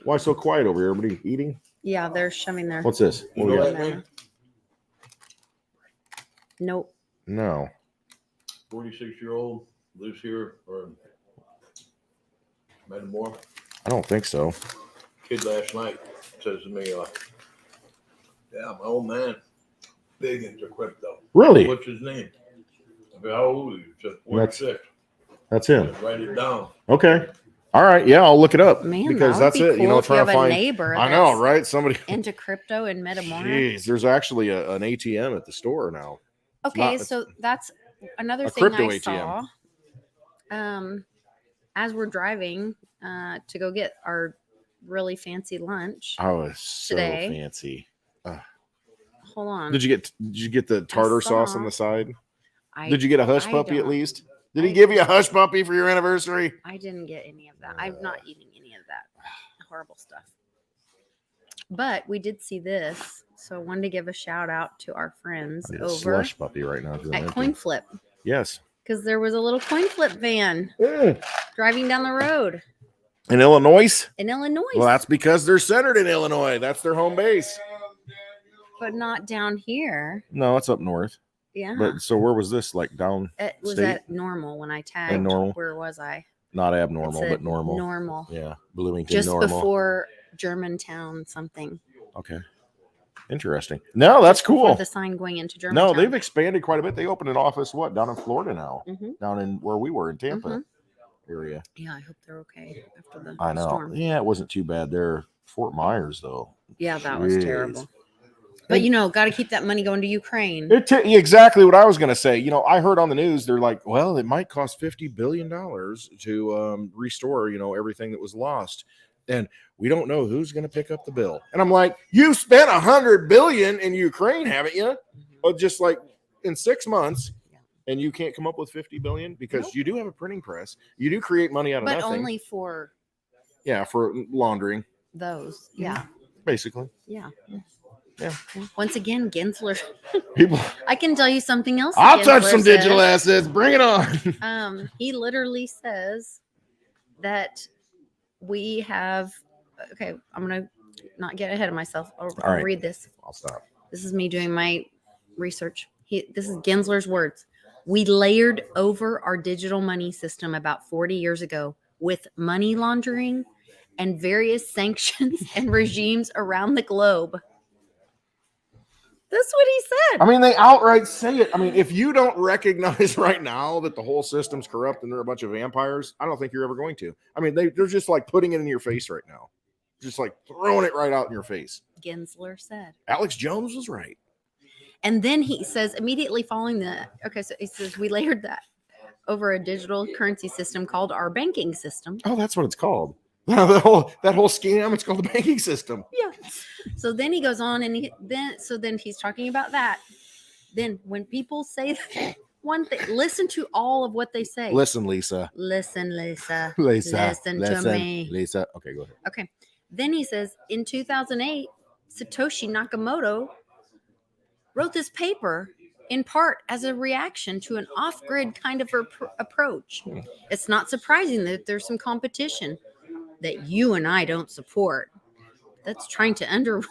Why so quiet over here? Everybody eating? Yeah, they're shoving their. What's this? You know that name? Nope. No. 46-year-old lives here or more. I don't think so. Kid last night says to me, "Yeah, my old man, big into crypto." Really? What's his name? How old are you? Just 46. That's him. Write it down. Okay. All right. Yeah, I'll look it up. Man, because that would that's be it. cool You know, if you trying to have a find. neighbor I know, that's right? Somebody into crypto and Metamora. Jeez, there's actually an ATM at the store now. Okay, It's so that's another a thing crypto I ATM. saw. As we're driving to go get our really fancy lunch. Oh, it's so today. fancy. Hold on. Did you get the tartar sauce on the side? Did you get a hush puppy at least? Did he give you a hush puppy for your anniversary? I didn't get any of that. I'm not eating any of that horrible stuff. But we did see this, so I wanted to give a shout out to our friends over slush puppy right now at Coin Flip. Yes, because there was a little coin flip van driving down the road in Illinois. Well, that's because they're centered in Illinois. That's their home base. But not down here. No, it's up north. Yeah. But so where was this? Like down? It was at Normal when I tagged. Normal. Where was I? Not abnormal, but normal. Normal. Yeah, Bloomington. Just normal. before Germantown something. Okay. Interesting. No, that's cool. The sign going into Germantown. No, they've expanded quite a bit. They opened an office, down in Florida now? Down in where we were in Tampa area. Yeah, I hope they're okay after the I know. storm. Yeah, it wasn't too bad there. Fort Myers, though. Yeah, that was terrible. But, got to keep that money going to Ukraine. Exactly what I was going to say. I heard on the news, they're like, well, it might cost $50 billion to restore, everything that was lost. And we don't know who's going to pick up the bill. And I'm like, you spent $100 billion in Ukraine, haven't you? Or just like in 6 months, and you can't come up with $50 billion because you do have a printing press. You do create money out of nothing. But only for laundering. Those, yeah. Basically. Yeah. Yeah. Once again, Gensler. People. I can tell you something else. I'll touch some digital assets. Bring it on. He literally says that we have. Okay, I'm gonna not get ahead of myself. I'll read this. I'll stop. This is me doing my research. This is Gensler's words. We layered over our digital money system about 40 years ago with money laundering and various sanctions and regimes around the globe. That's what he said. I mean, they outright say it. I mean, if you don't recognize right now that the whole system's corrupt and they're a bunch of vampires, I don't think you're ever going to. I mean, they're just like putting it in your face right now. Just like throwing it right out in your face. Gensler said. Alex Jones was right. And then he says, immediately following that, so he says, we layered that over a digital currency system called our banking system. Oh, that's what it's called. that whole scam, it's called the banking system. Yeah. So then he goes on and then he's talking about that. Then when people say one thing, listen to all of what they say. Listen, Lisa. Listen, Lisa. Listen to me. Lisa. Okay, go ahead. Okay. Then he says, in 2008, Satoshi Nakamoto wrote this paper in part as a reaction to an off-grid kind of approach. It's not surprising that there's some competition that you and I don't support that's trying to undermine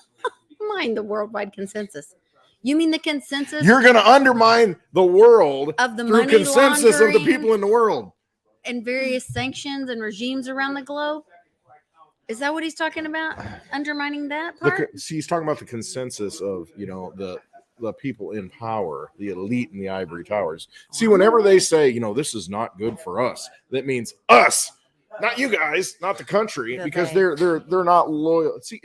the worldwide consensus. You mean the consensus? You're going to undermine the world of the through money consensus of the people in the world and various sanctions and regimes around the globe. Is that what he's talking about? Undermining that part? He's talking about the consensus of, the people in power, the elite in the ivory towers. See, whenever they say, this is not good for us, that means us, not you guys, not the country, because they're not loyal. See,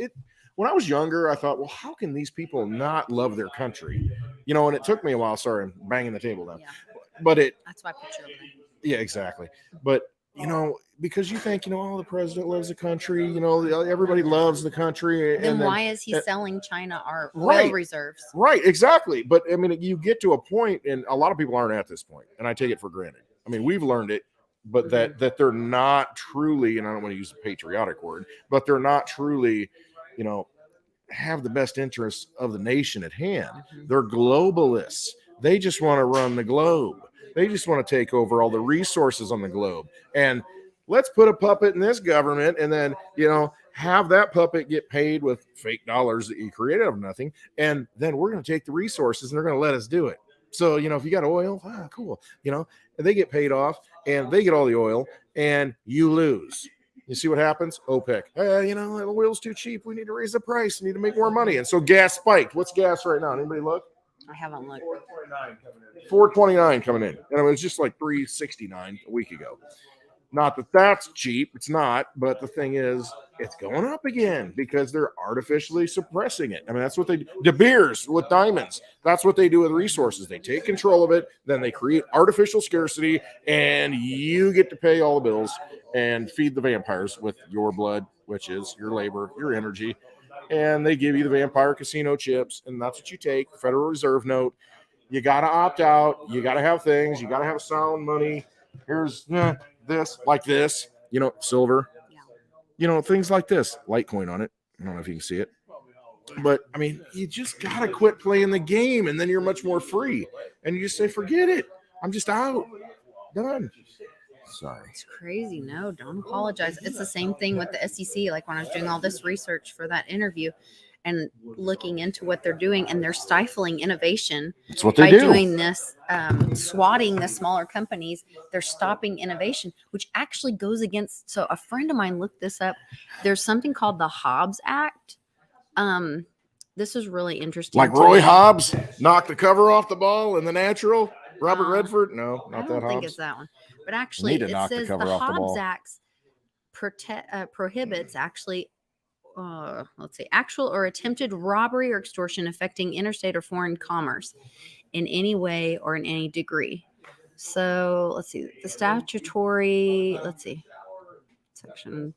when I was younger, I thought, well, how can these people not love their country? And it took me a while. Sorry, I'm banging the table now. Yeah. But that's why I put you over there. Yeah, exactly. But because you think, the president loves the country, everybody loves the country. Then why is he selling China our oil reserves? Right, exactly. But I mean, you get to a point, and a lot of people aren't at this point, and I take it for granted. I mean, we've learned it, but that they're not truly, and I don't want to use a patriotic word, but they're not truly, have the best interests of the nation at hand. They're globalists. They just want to run the globe. They just want to take over all the resources on the globe. And let's put a puppet in this government and then, have that puppet get paid with fake dollars that you created out of nothing. And then we're going to take the resources and they're going to let us do it. So, if you got oil, cool. They get paid off and they get all the oil and you lose. You see what happens? OPEC. Oil's too cheap. We need to raise the price. We need to make more money. And so gas spiked. What's gas right now? Anybody look? I haven't looked. 429 coming in, and it was just like 369 a week ago. Not that that's cheap, it's not, but the thing is, it's going up again because they're artificially suppressing it. I mean, that's what they do. De Beers with diamonds, that's what they do with resources. They take control of it, then they create artificial scarcity, and you get to pay all the bills and feed the vampires with your blood, which is your labor, your energy. And they give you the vampire casino chips, and that's what you take. Federal Reserve note. You got to opt out. You got to have things. You got to have sound money. Here's this, like this, silver, things like this. Litecoin on it. I don't know if you can see it. But, I mean, you just got to quit playing the game, and then you're much more free. And you just say, forget it. I'm just out. Done. Sorry. It's crazy. No, don't apologize. It's the same thing with the SEC. Like when I was doing all this research for that interview and looking into what they're doing, and they're stifling innovation. That's what they by do. Doing this, swatting the smaller companies. They're stopping innovation, which actually goes against. So a friend of mine looked this up. There's something called the Hobbs Act. This is really interesting. Like Roy Hobbs knocked the cover off the ball in The Natural. Robert Redford? No, not I that don't think Hobbs. it's that one. But actually, it says the Hobbs Act prohibits actually, actual or attempted robbery or extortion affecting interstate or foreign commerce in any way or in any degree. So let's see. The statutory, section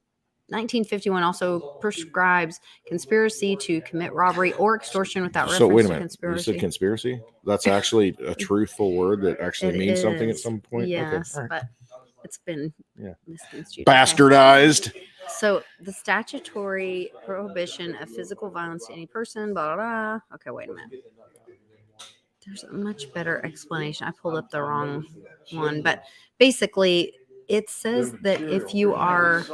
1951 also prescribes conspiracy to commit robbery or extortion without reference So wait a minute. to conspiracy. You said conspiracy? That's actually a truthful word that actually means something at some point? Yes, okay. but it's been misconstrued. Bastardized. Okay. So the statutory prohibition of physical violence to any person, blah, blah, blah. Okay, wait a minute. There's a much better explanation. I pulled up the wrong one, but basically it says that if you are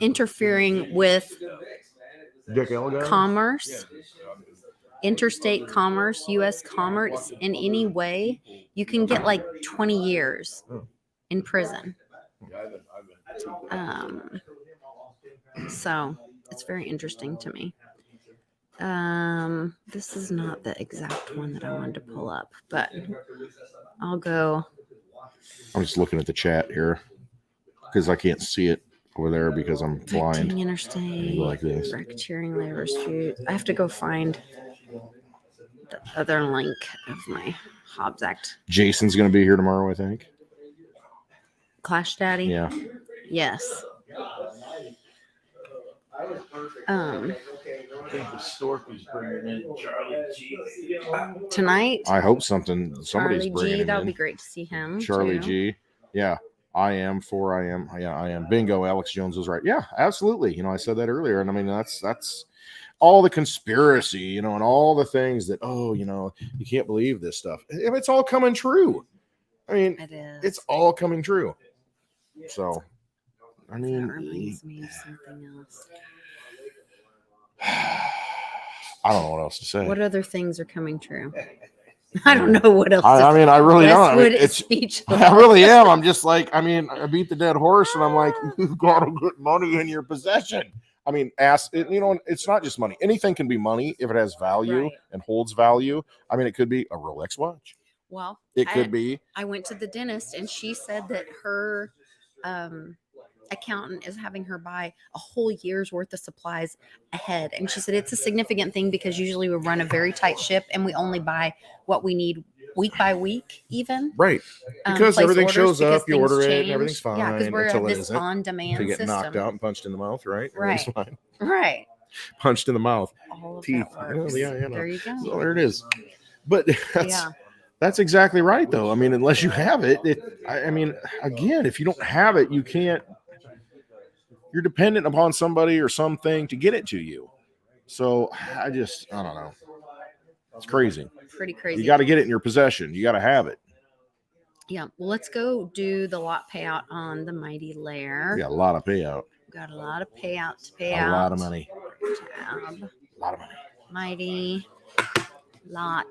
interfering with commerce, interstate commerce, U.S. commerce in any way, you can get like 20 years in prison. So it's very interesting to me. This is not the exact one that I wanted to pull up, but I'll go. I'm just looking at the chat here because I can't see it over there because I'm blind. Interstate, like this. racketeering, labor dispute. I have to go find the other link of my Hobbs Act. Jason's going to be here tomorrow, I think. Clash Daddy? Yeah. Yes. Tonight? I hope somebody's Charlie bringing G, him that would in. be great to see him. Charlie too. G. Yeah. I am. Yeah, I am. Bingo. Alex Jones was right. Yeah, absolutely. I said that earlier. And I mean, that's all the conspiracy, and all the things that, you can't believe this stuff. It's all coming true. I mean, it's all coming true. So, I mean, that reminds me of something else. I don't know what else to say. What other things are coming true? I don't know what else. I mean, I really don't. I mean, it's speechless. I really am. I'm just like, I beat the dead horse, and I'm like, you've got to get money in your possession. I mean, it's not just money. Anything can be money if it has value and holds value. I mean, it could be a Rolex watch. Well, it could be. I went to the dentist, and she said that her accountant is having her buy a whole year's worth of supplies ahead. And she said it's a significant thing because usually we run a very tight ship and we only buy what we need week by week, even. Right. Because everything shows up, you order it, and everything's fine. Yeah, because we're until this on-demand system. To get system. knocked out and punched in the mouth, right? Right. Fine. Right. Punched in the mouth. All of teeth. that works. There you go. So there it is. But that's exactly right, though. I mean, unless you have it, again, if you don't have it, you can't. You're dependent upon somebody or something to get it to you. So I don't know. It's crazy. Pretty crazy. You got to get it in your possession. You got to have it. Yeah. Well, let's go do the lot payout on the Mighty Lair. Yeah, a lot of payout. Got a lot of payout to pay out. A lot of money. Tab. A lot of money. Mighty lot.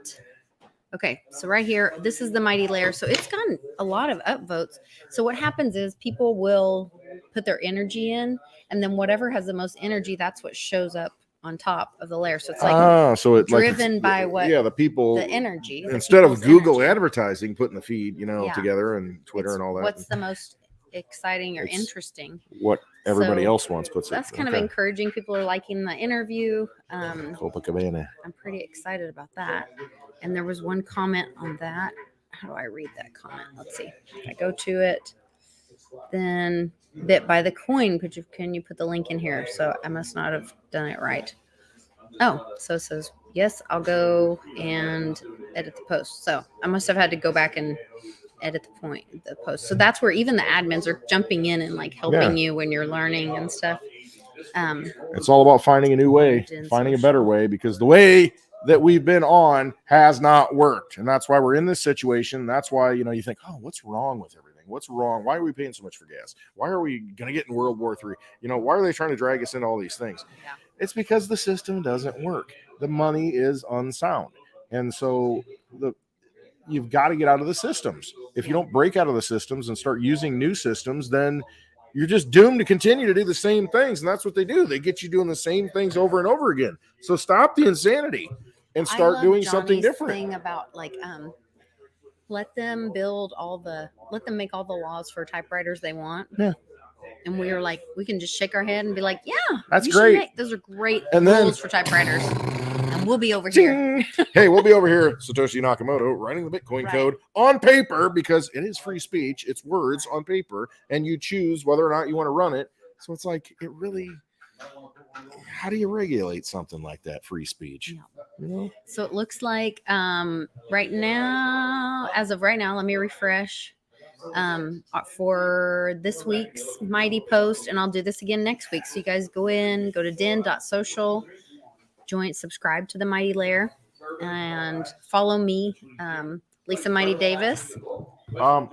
Okay, so right here, this is the Mighty Lair. So it's gotten a lot of upvotes. So what happens is people will put their energy in, and then whatever has the most energy, that's what shows up on top of the layer. So it's like so it's driven by what the people, the energy. Instead of Google energy. advertising, putting the feed, together and Twitter and all that. What's the most exciting or interesting? What everybody else wants puts that's kind of encouraging. People are liking the interview. Copacabana. I'm pretty excited about that. And there was one comment on that. How do I read that comment? Let's see. If I go to it, then Bit by the Coin. Can you put the link in here? So I must not have done it right. Oh, so it says, yes, I'll go and edit the post. So I must have had to go back and edit the post. So that's where even the admins are jumping in and like helping you when you're learning and stuff. It's all about finding a new way, finding a better way, because the way that we've been on has not worked. And that's why we're in this situation. That's why, you think, oh, what's wrong with everything? What's wrong? Why are we paying so much for gas? Why are we going to get in World War III? Why are they trying to drag us into all these things? Yeah. It's because the system doesn't work. The money is unsound. And so you've got to get out of the systems. If you don't break out of the systems and start using new systems, then you're just doomed to continue to do the same things. And that's what they do. They get you doing the same things over and over again. So stop the insanity and start doing something different. Thing about let them make all the laws for typewriters they want. Yeah. And we were like, we can just shake our head and be like, yeah, that's great. Those are great rules for typewriters. And we'll be over here. Hey, we'll be over here. Satoshi Nakamoto writing the Bitcoin code on paper, because it is free speech. It's words on paper, and you choose whether or not you want to run it. So it's like, how do you regulate something like that? Free speech. Yeah. So it looks like right now, as of right now, let me refresh for this week's Mighty post, and I'll do this again next week. So you guys go to den.social, subscribe to the Mighty Lair, and follow me, Lisa Mighty Davis. A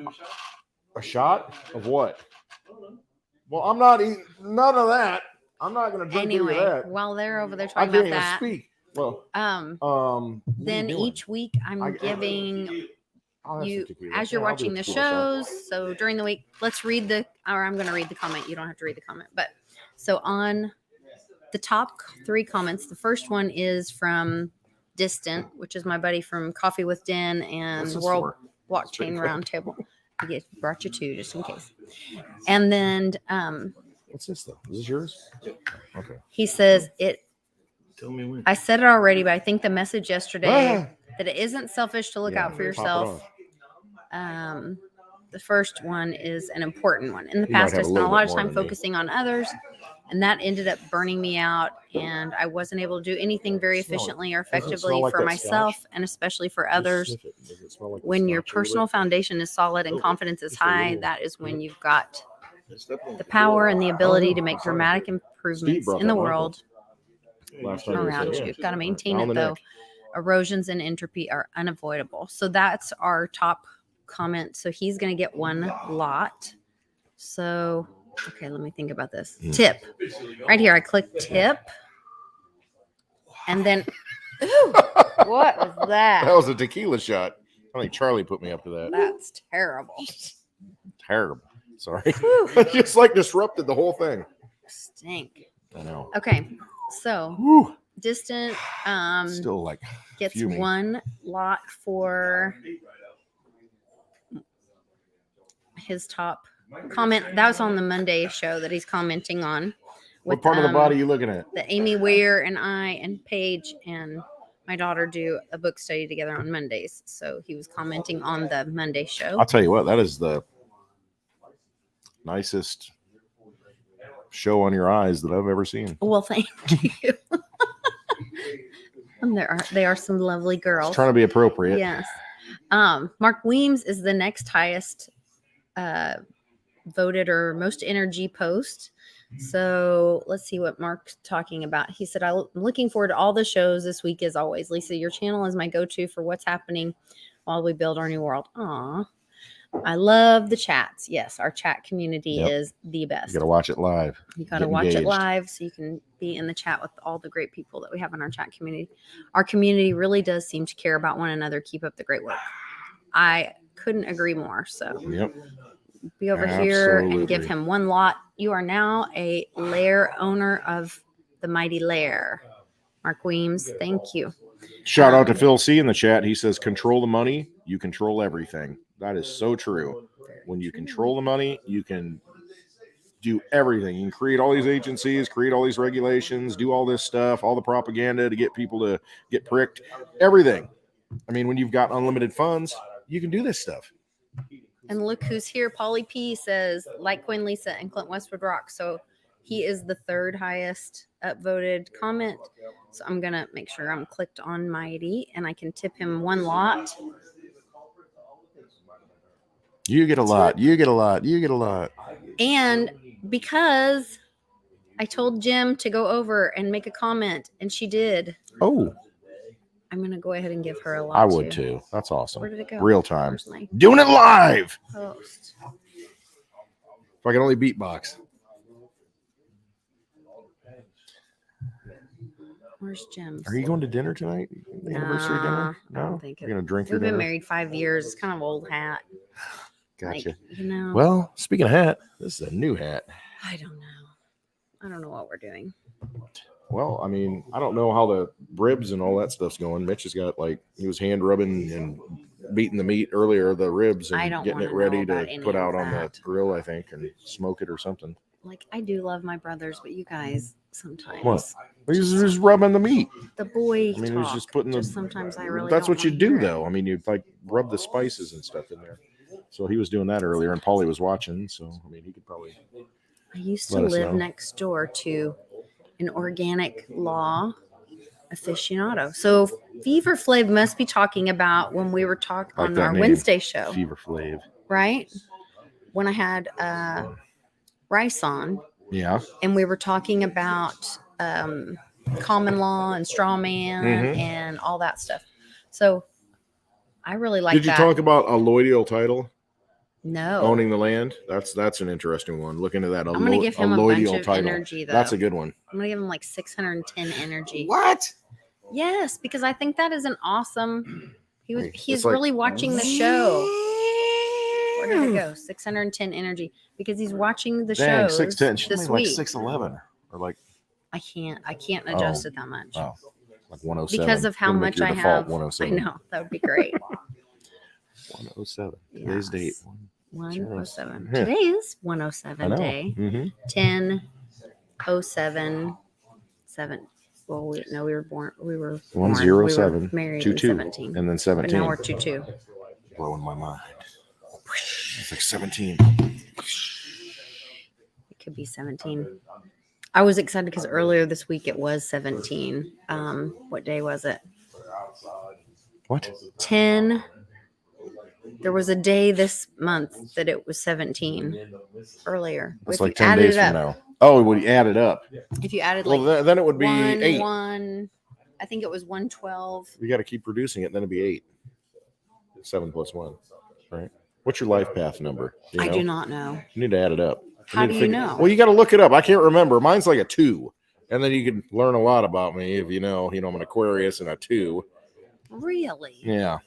shot of what? Well, I'm not eating none of that. I'm not going to drink any of that. While they're over there talking about that, speak. Well, then each week I'm giving you, as you're watching the shows. So during the week, I'm going to read the comment. You don't have to read the comment, but so on the top 3 comments, the first one is from Distant, which is my buddy from Coffee with Den and World Blockchain Roundtable. I brought you 2 just in case. And then what's this though? Is this yours? Okay. He says Tell me when. I said it already, but I think the message yesterday that it isn't selfish to look out for yourself. The first one is an important one. In the past, I spent a lot of time focusing on others, and that ended up burning me out, and I wasn't able to do anything very efficiently or effectively for myself and especially for others. When your personal foundation is solid and confidence is high, that is when you've got the power and the ability to make dramatic improvements in the world around you. You've got to maintain it, though. Erosions and entropy are unavoidable. So that's our top comment. So he's going to get 1 lot. So, okay, let me think about this. Tip. Right here, I click tip. And then, ooh, what was that? That was a tequila shot. I think Charlie put me up to that. That's terrible. Terrible. Sorry. Just disrupted the whole thing. Stink. I know. Okay. So Distant still gets fuming. 1 lot for his top comment. That was on the Monday show that he's commenting on. What part of the body are you looking at? That Amy Weir and I and Paige and my daughter do a book study together on Mondays. So he was commenting on the Monday show. I'll tell you what, that is the nicest show on your eyes that I've ever seen. Well, thank you. And they are some lovely girls. Just trying to be appropriate. Yes. Mark Weems is the next highest voted or most energy post. So let's see what Mark's talking about. He said, I'm looking forward to all the shows this week as always. Lisa, your channel is my go-to for what's happening while we build our new world. Aw. I love the chats. Yes, our chat community is the best. You got to watch it live. You got to watch it live so you can be in the chat with all the great people that we have in our chat community. Our community really does seem to care about one another. Keep up the great work. I couldn't agree more. So be over here and give him 1 lot. You are now a lair owner of the Mighty Lair. Mark Weems, thank you. Shout out to Phil C in the chat. He says, control the money, you control everything. That is so true. When you control the money, you can do everything. You can create all these agencies, create all these regulations, do all this stuff, all the propaganda to get people to get pricked, everything. I mean, when you've got unlimited funds, you can do this stuff. And look who's here. Polly P says, Litecoin Lisa and Clint Westwood rock. So he is the third highest upvoted comment. So I'm going to make sure I'm clicked on Mighty and I can tip him one lot. You get a lot. You get a lot. You get a lot. And because I told Jim to go over and make a comment, and she did. Oh. I'm going to go ahead and give her a lot. I would too. That's awesome. Where did it go? Real time. Doing it live. Post. If I can only beatbox. Where's Jim? Are you going to dinner tonight? The anniversary dinner? No. I don't think You're going to drink We've your dinner? been married 5 years. It's kind of old hat. Gotcha. Like, you know. Well, speaking of hat, this is a new hat. I don't know. I don't know what we're doing. Well, I mean, I don't know how the ribs and all that stuff's going. Mitch has got he was hand rubbing and beating the meat earlier, the ribs, and getting it ready to put out on the grill, I think, and smoke it or something. Like, I do love my brothers, but you guys sometimes. What? He's just rubbing the meat. The boy. I mean, he's just putting the. Sometimes I really. That's what you do, though. I mean, you rub the spices and stuff in there. So he was doing that earlier, and Paulie was watching. So I mean, he could probably. I used to live next door to an organic law aficionado. So Fever Flav must be talking about when we were talking on our Wednesday show. Fever Flav. Right? When I had Rice on. Yeah. And we were talking about common law and straw man and all that stuff. So I really like that. Did you talk about a alloidial title? No. Owning the land? That's an interesting one. Look into that. I'm going to give him a bunch of title. energy, though. That's a good one. I'm going to give him like 610 energy. What? Yes, because I think that is an awesome... He's really watching the show. Where did it go? 610 energy. Because he's watching the show. 610. This week. Like 611. Or like... I can't adjust it that much. Oh. Like 107. Because of how much I have. 107. I know. That would be great. 107. Today's date. 107. Today is 107 day. 10/07/7. Well, we were born. We were 107. We were married 22, in 17. and then 17. But now we're 22. Blowing my mind. It's like 17. It could be 17. I was excited because earlier this week it was 17. What day was it? What? 10. There was a day this month that it was 17 earlier. That's like 10 days from now. Oh, when you add it up. If you added then it would be 8. I think it was 112. You got to keep reducing it, then it'd be 8. 7 plus 1, right? What's your life path number? I do not know. You need to add it up. How do you know? Well, you got to look it up. I can't remember. Mine's like a 2. And then you can learn a lot about me if I'm an Aquarius and a 2. Really? Yeah.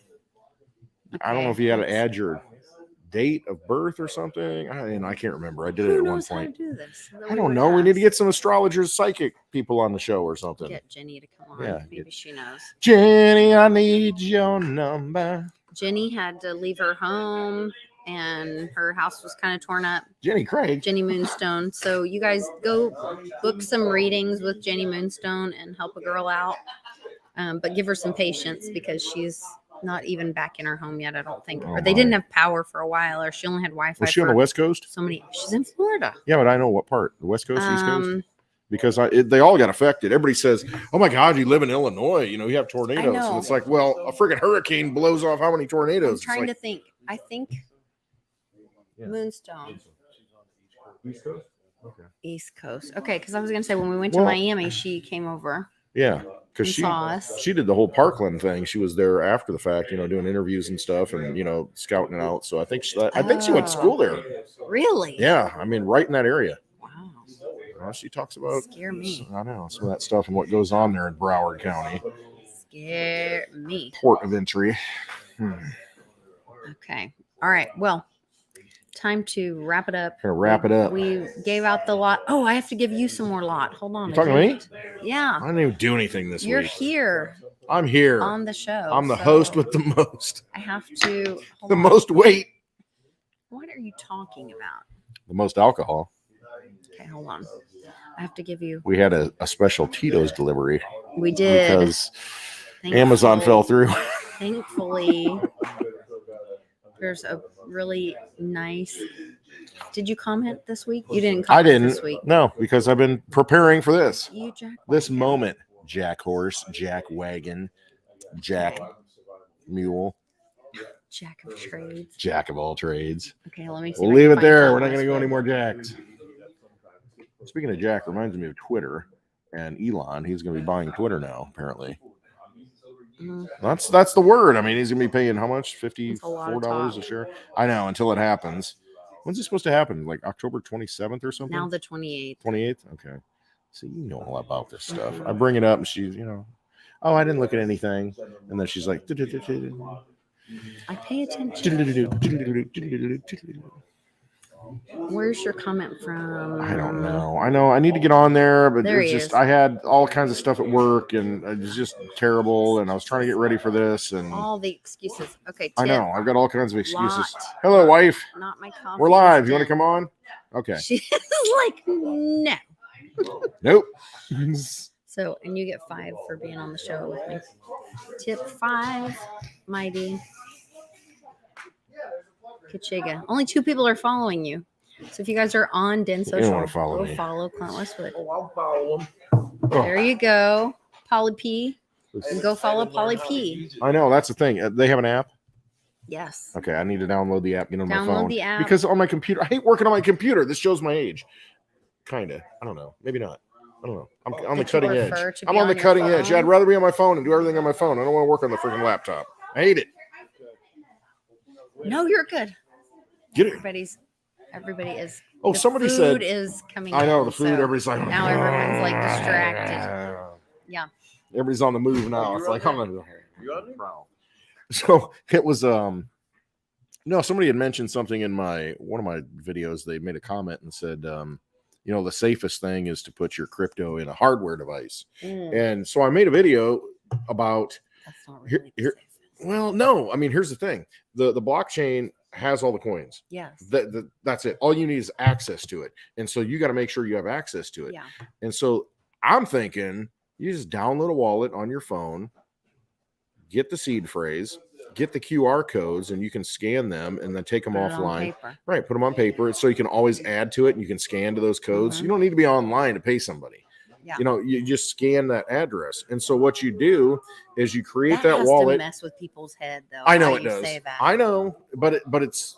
Okay. I don't know if you had to add your date of birth or something. I can't remember. I did it at one point. How to do this? I don't know. We need to get some astrologers, psychic people on the show or something. Get Jenny to come on. Yeah, maybe she knows. Jenny, I need your number. Jenny had to leave her home and her house was kind of torn up. Jenny Craig. Jenny Moonstone. So you guys go book some readings with Jenny Moonstone and help a girl out. But give her some patience because she's not even back in her home yet, I don't think. Or they didn't have power for a while, or she only had Wi-Fi. Was she on the West Coast? She's in Florida. Yeah, but I know what part. The West Coast, East Coast? Because they all got affected. Everybody says, oh my God, you live in Illinois. You have tornadoes. And it's like, well, a freaking hurricane blows off how many tornadoes? I'm trying to think. I think Moonstone. East Coast? Okay. East Coast. Okay, because I was going to say when we went to Miami, she came over. Yeah, because she did the whole Parkland thing. She was there after the fact, doing interviews and stuff, and scouting it out. So I think she went to school there. Really? Yeah, I mean, right in that area. Wow. She talks about scare me. I know some of that stuff and what goes on there in Broward County. Scare me. Port of entry. Okay. All right. Well, time to wrap it up. Gonna wrap it up. We gave out the lot. Oh, I have to give you some more lot. Hold on. You talking to me? Yeah. I didn't even do anything this You're week. here. I'm here on the show. I'm the host with the most. I have to. The most weight. What are you talking about? The most alcohol. Okay, hold on. I have to give you. We had a special Tito's delivery. We did. Because Amazon fell through. Thankfully, there's a really nice. Did you comment this week? You didn't comment this week. No, because I've been preparing for this. You jack this moment. Jack horse, Jack wagon, Jack mule. Jack of trades. Jack of all trades. Okay, let me see. We'll leave it there. We're not going to go any more Jacks. Speaking of Jack, reminds me of Twitter and Elon. He's going to be buying Twitter now, apparently. Mm-hmm. That's the word. I mean, he's going to be paying how much? $54 a share? I know, until it happens. When's it supposed to happen? Like October 27th or something? Now the 28th. 28th? Okay. See, you know all about this stuff. I bring it up and she's, oh, I didn't look at anything. And then she's like, I pay attention. Where's your comment from? I don't know. I know I need to get on there, but there it's just I had all kinds of stuff at work and it was just terrible. And I was trying to get ready for this and all the excuses. Okay, I know I've got all kinds of excuses. Lot. Hello, wife. Not my coffee. We're live. You want to come on? Okay. She's like, no. Nope. So, and you get 5 for being on the show with me. Tip 5, mighty. Kachiga. Only 2 people are following you. So if you guys are on Den Social, want to follow me. follow Clint Westwood. Oh, I'll follow him. There you go. Polly P. And go follow Polly P. I know that's the thing. They have an app. Yes. Okay, I need to download the app, get on my Download phone. the app. Because on my computer, I hate working on my computer. This shows my age. Kinda. I don't know. Maybe not. I don't know. I'm on the cutting edge. I'm on the cutting edge. I'd rather be on my phone and do everything on my phone. I don't want to work on the freaking laptop. I hate it. No, you're good. Get it. Everybody is. Oh, the somebody food said. is coming. I know in, the food. so Everybody's like. now everyone's like distracted. Yeah. Everybody's on the move now. It's like I'm gonna. You on there? So it was no, somebody had mentioned something in one of my videos. They made a comment and said the safest thing is to put your crypto in a hardware device. And so I made a video about That's not really here. Well, no, I mean, here's the thing. The blockchain has all the coins. Yes. That's it. All you need is access to it. And so you got to make sure you have access to it. Yeah. And so I'm thinking you just download a wallet on your phone, get the seed phrase, get the QR codes, and you can scan them and then take them offline. Right. Put them on paper so you can always add to it and you can scan to those codes. You don't need to be online to pay somebody. Yeah. You just scan that address. And so what you do is you create that has wallet. To mess with people's head though. I know it you does. Say that. I know, but it's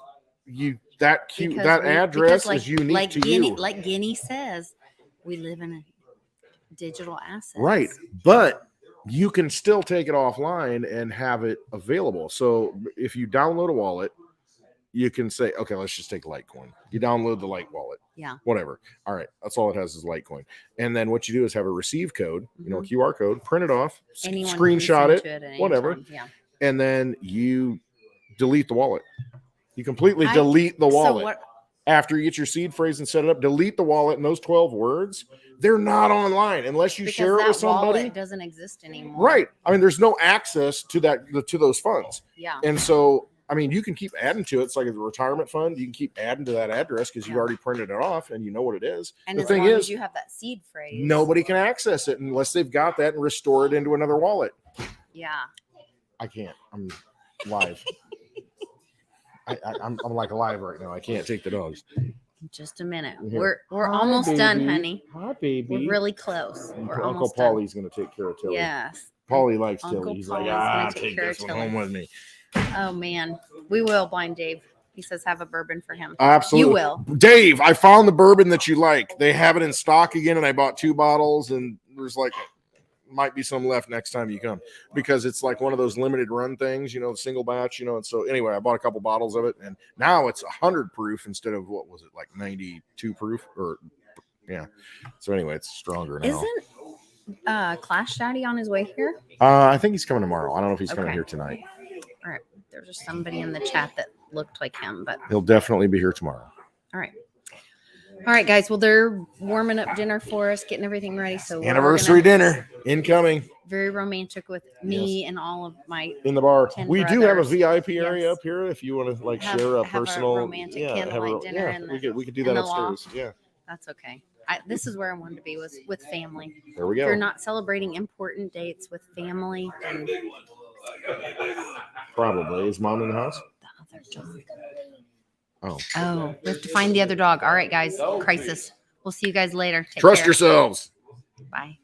that cute. Because that address is unique to you. Like Guinea says, we live in a digital asset. Right. But you can still take it offline and have it available. So if you download a wallet, you can say, okay, let's just take Litecoin. You download the Lite wallet. Yeah. Whatever. All right. That's all it has is Litecoin. And then what you do is have a receive code, QR code, print it off, screenshot it, whatever. Yeah. And then you delete the wallet. You completely delete the wallet. So after you get your seed phrase and set it up, delete the wallet and those 12 words, they're not online unless you share it with somebody. Wallet doesn't exist anymore. Right. I mean, there's no access to those funds. Yeah. And so, I mean, you can keep adding to it. It's like a retirement fund. You can keep adding to that address because you've already printed it off and you know what it is. And the as thing long is, as you have that seed phrase, nobody can access it unless they've got that and restore it into another wallet. Yeah. I can't. I'm live. I'm like alive right now. I can't take the dogs. Just a minute. Yeah. We're Hi, almost baby. done, honey. Hi, baby. We're really close. We're Uncle almost Paulie's going to take care of Tilly. Yes. Paulie likes Uncle Tilly. He's Paulie's like, gonna take care this of one home Tilly. with me. Oh man, we will. Blind Dave. He says have a bourbon for him. Absolutely. You will. Dave, I found the bourbon that you like. They have it in stock again, and I bought 2 bottles, and there's might be some left next time you come because it's like one of those limited run things, single batch, and so anyway, I bought a couple bottles of it and now it's 100 proof instead of what was it, like 92 proof so anyway, it's stronger now. Isn't Clash Daddy on his way here? I think he's coming tomorrow. I don't know if he's coming here tonight. All right, there's just somebody in the chat that looked like him, but he'll definitely be here tomorrow. All right, guys. Well, they're warming up dinner for us, getting everything ready. So anniversary dinner incoming. Very romantic with me and all of my in the bar. 10 We brothers. do have a VIP area up here if you want to like share a have personal a romantic candlelight dinner. Yeah, we could do that upstairs. Loft. Yeah, that's okay. This is where I wanted to be, was with family. There we go. If you're not celebrating important dates with family, then probably. Is mom in the house? The other dog. Oh, we have to find the other dog. All right, guys. Crisis. We'll see you guys later. Take Trust care. yourselves. Bye.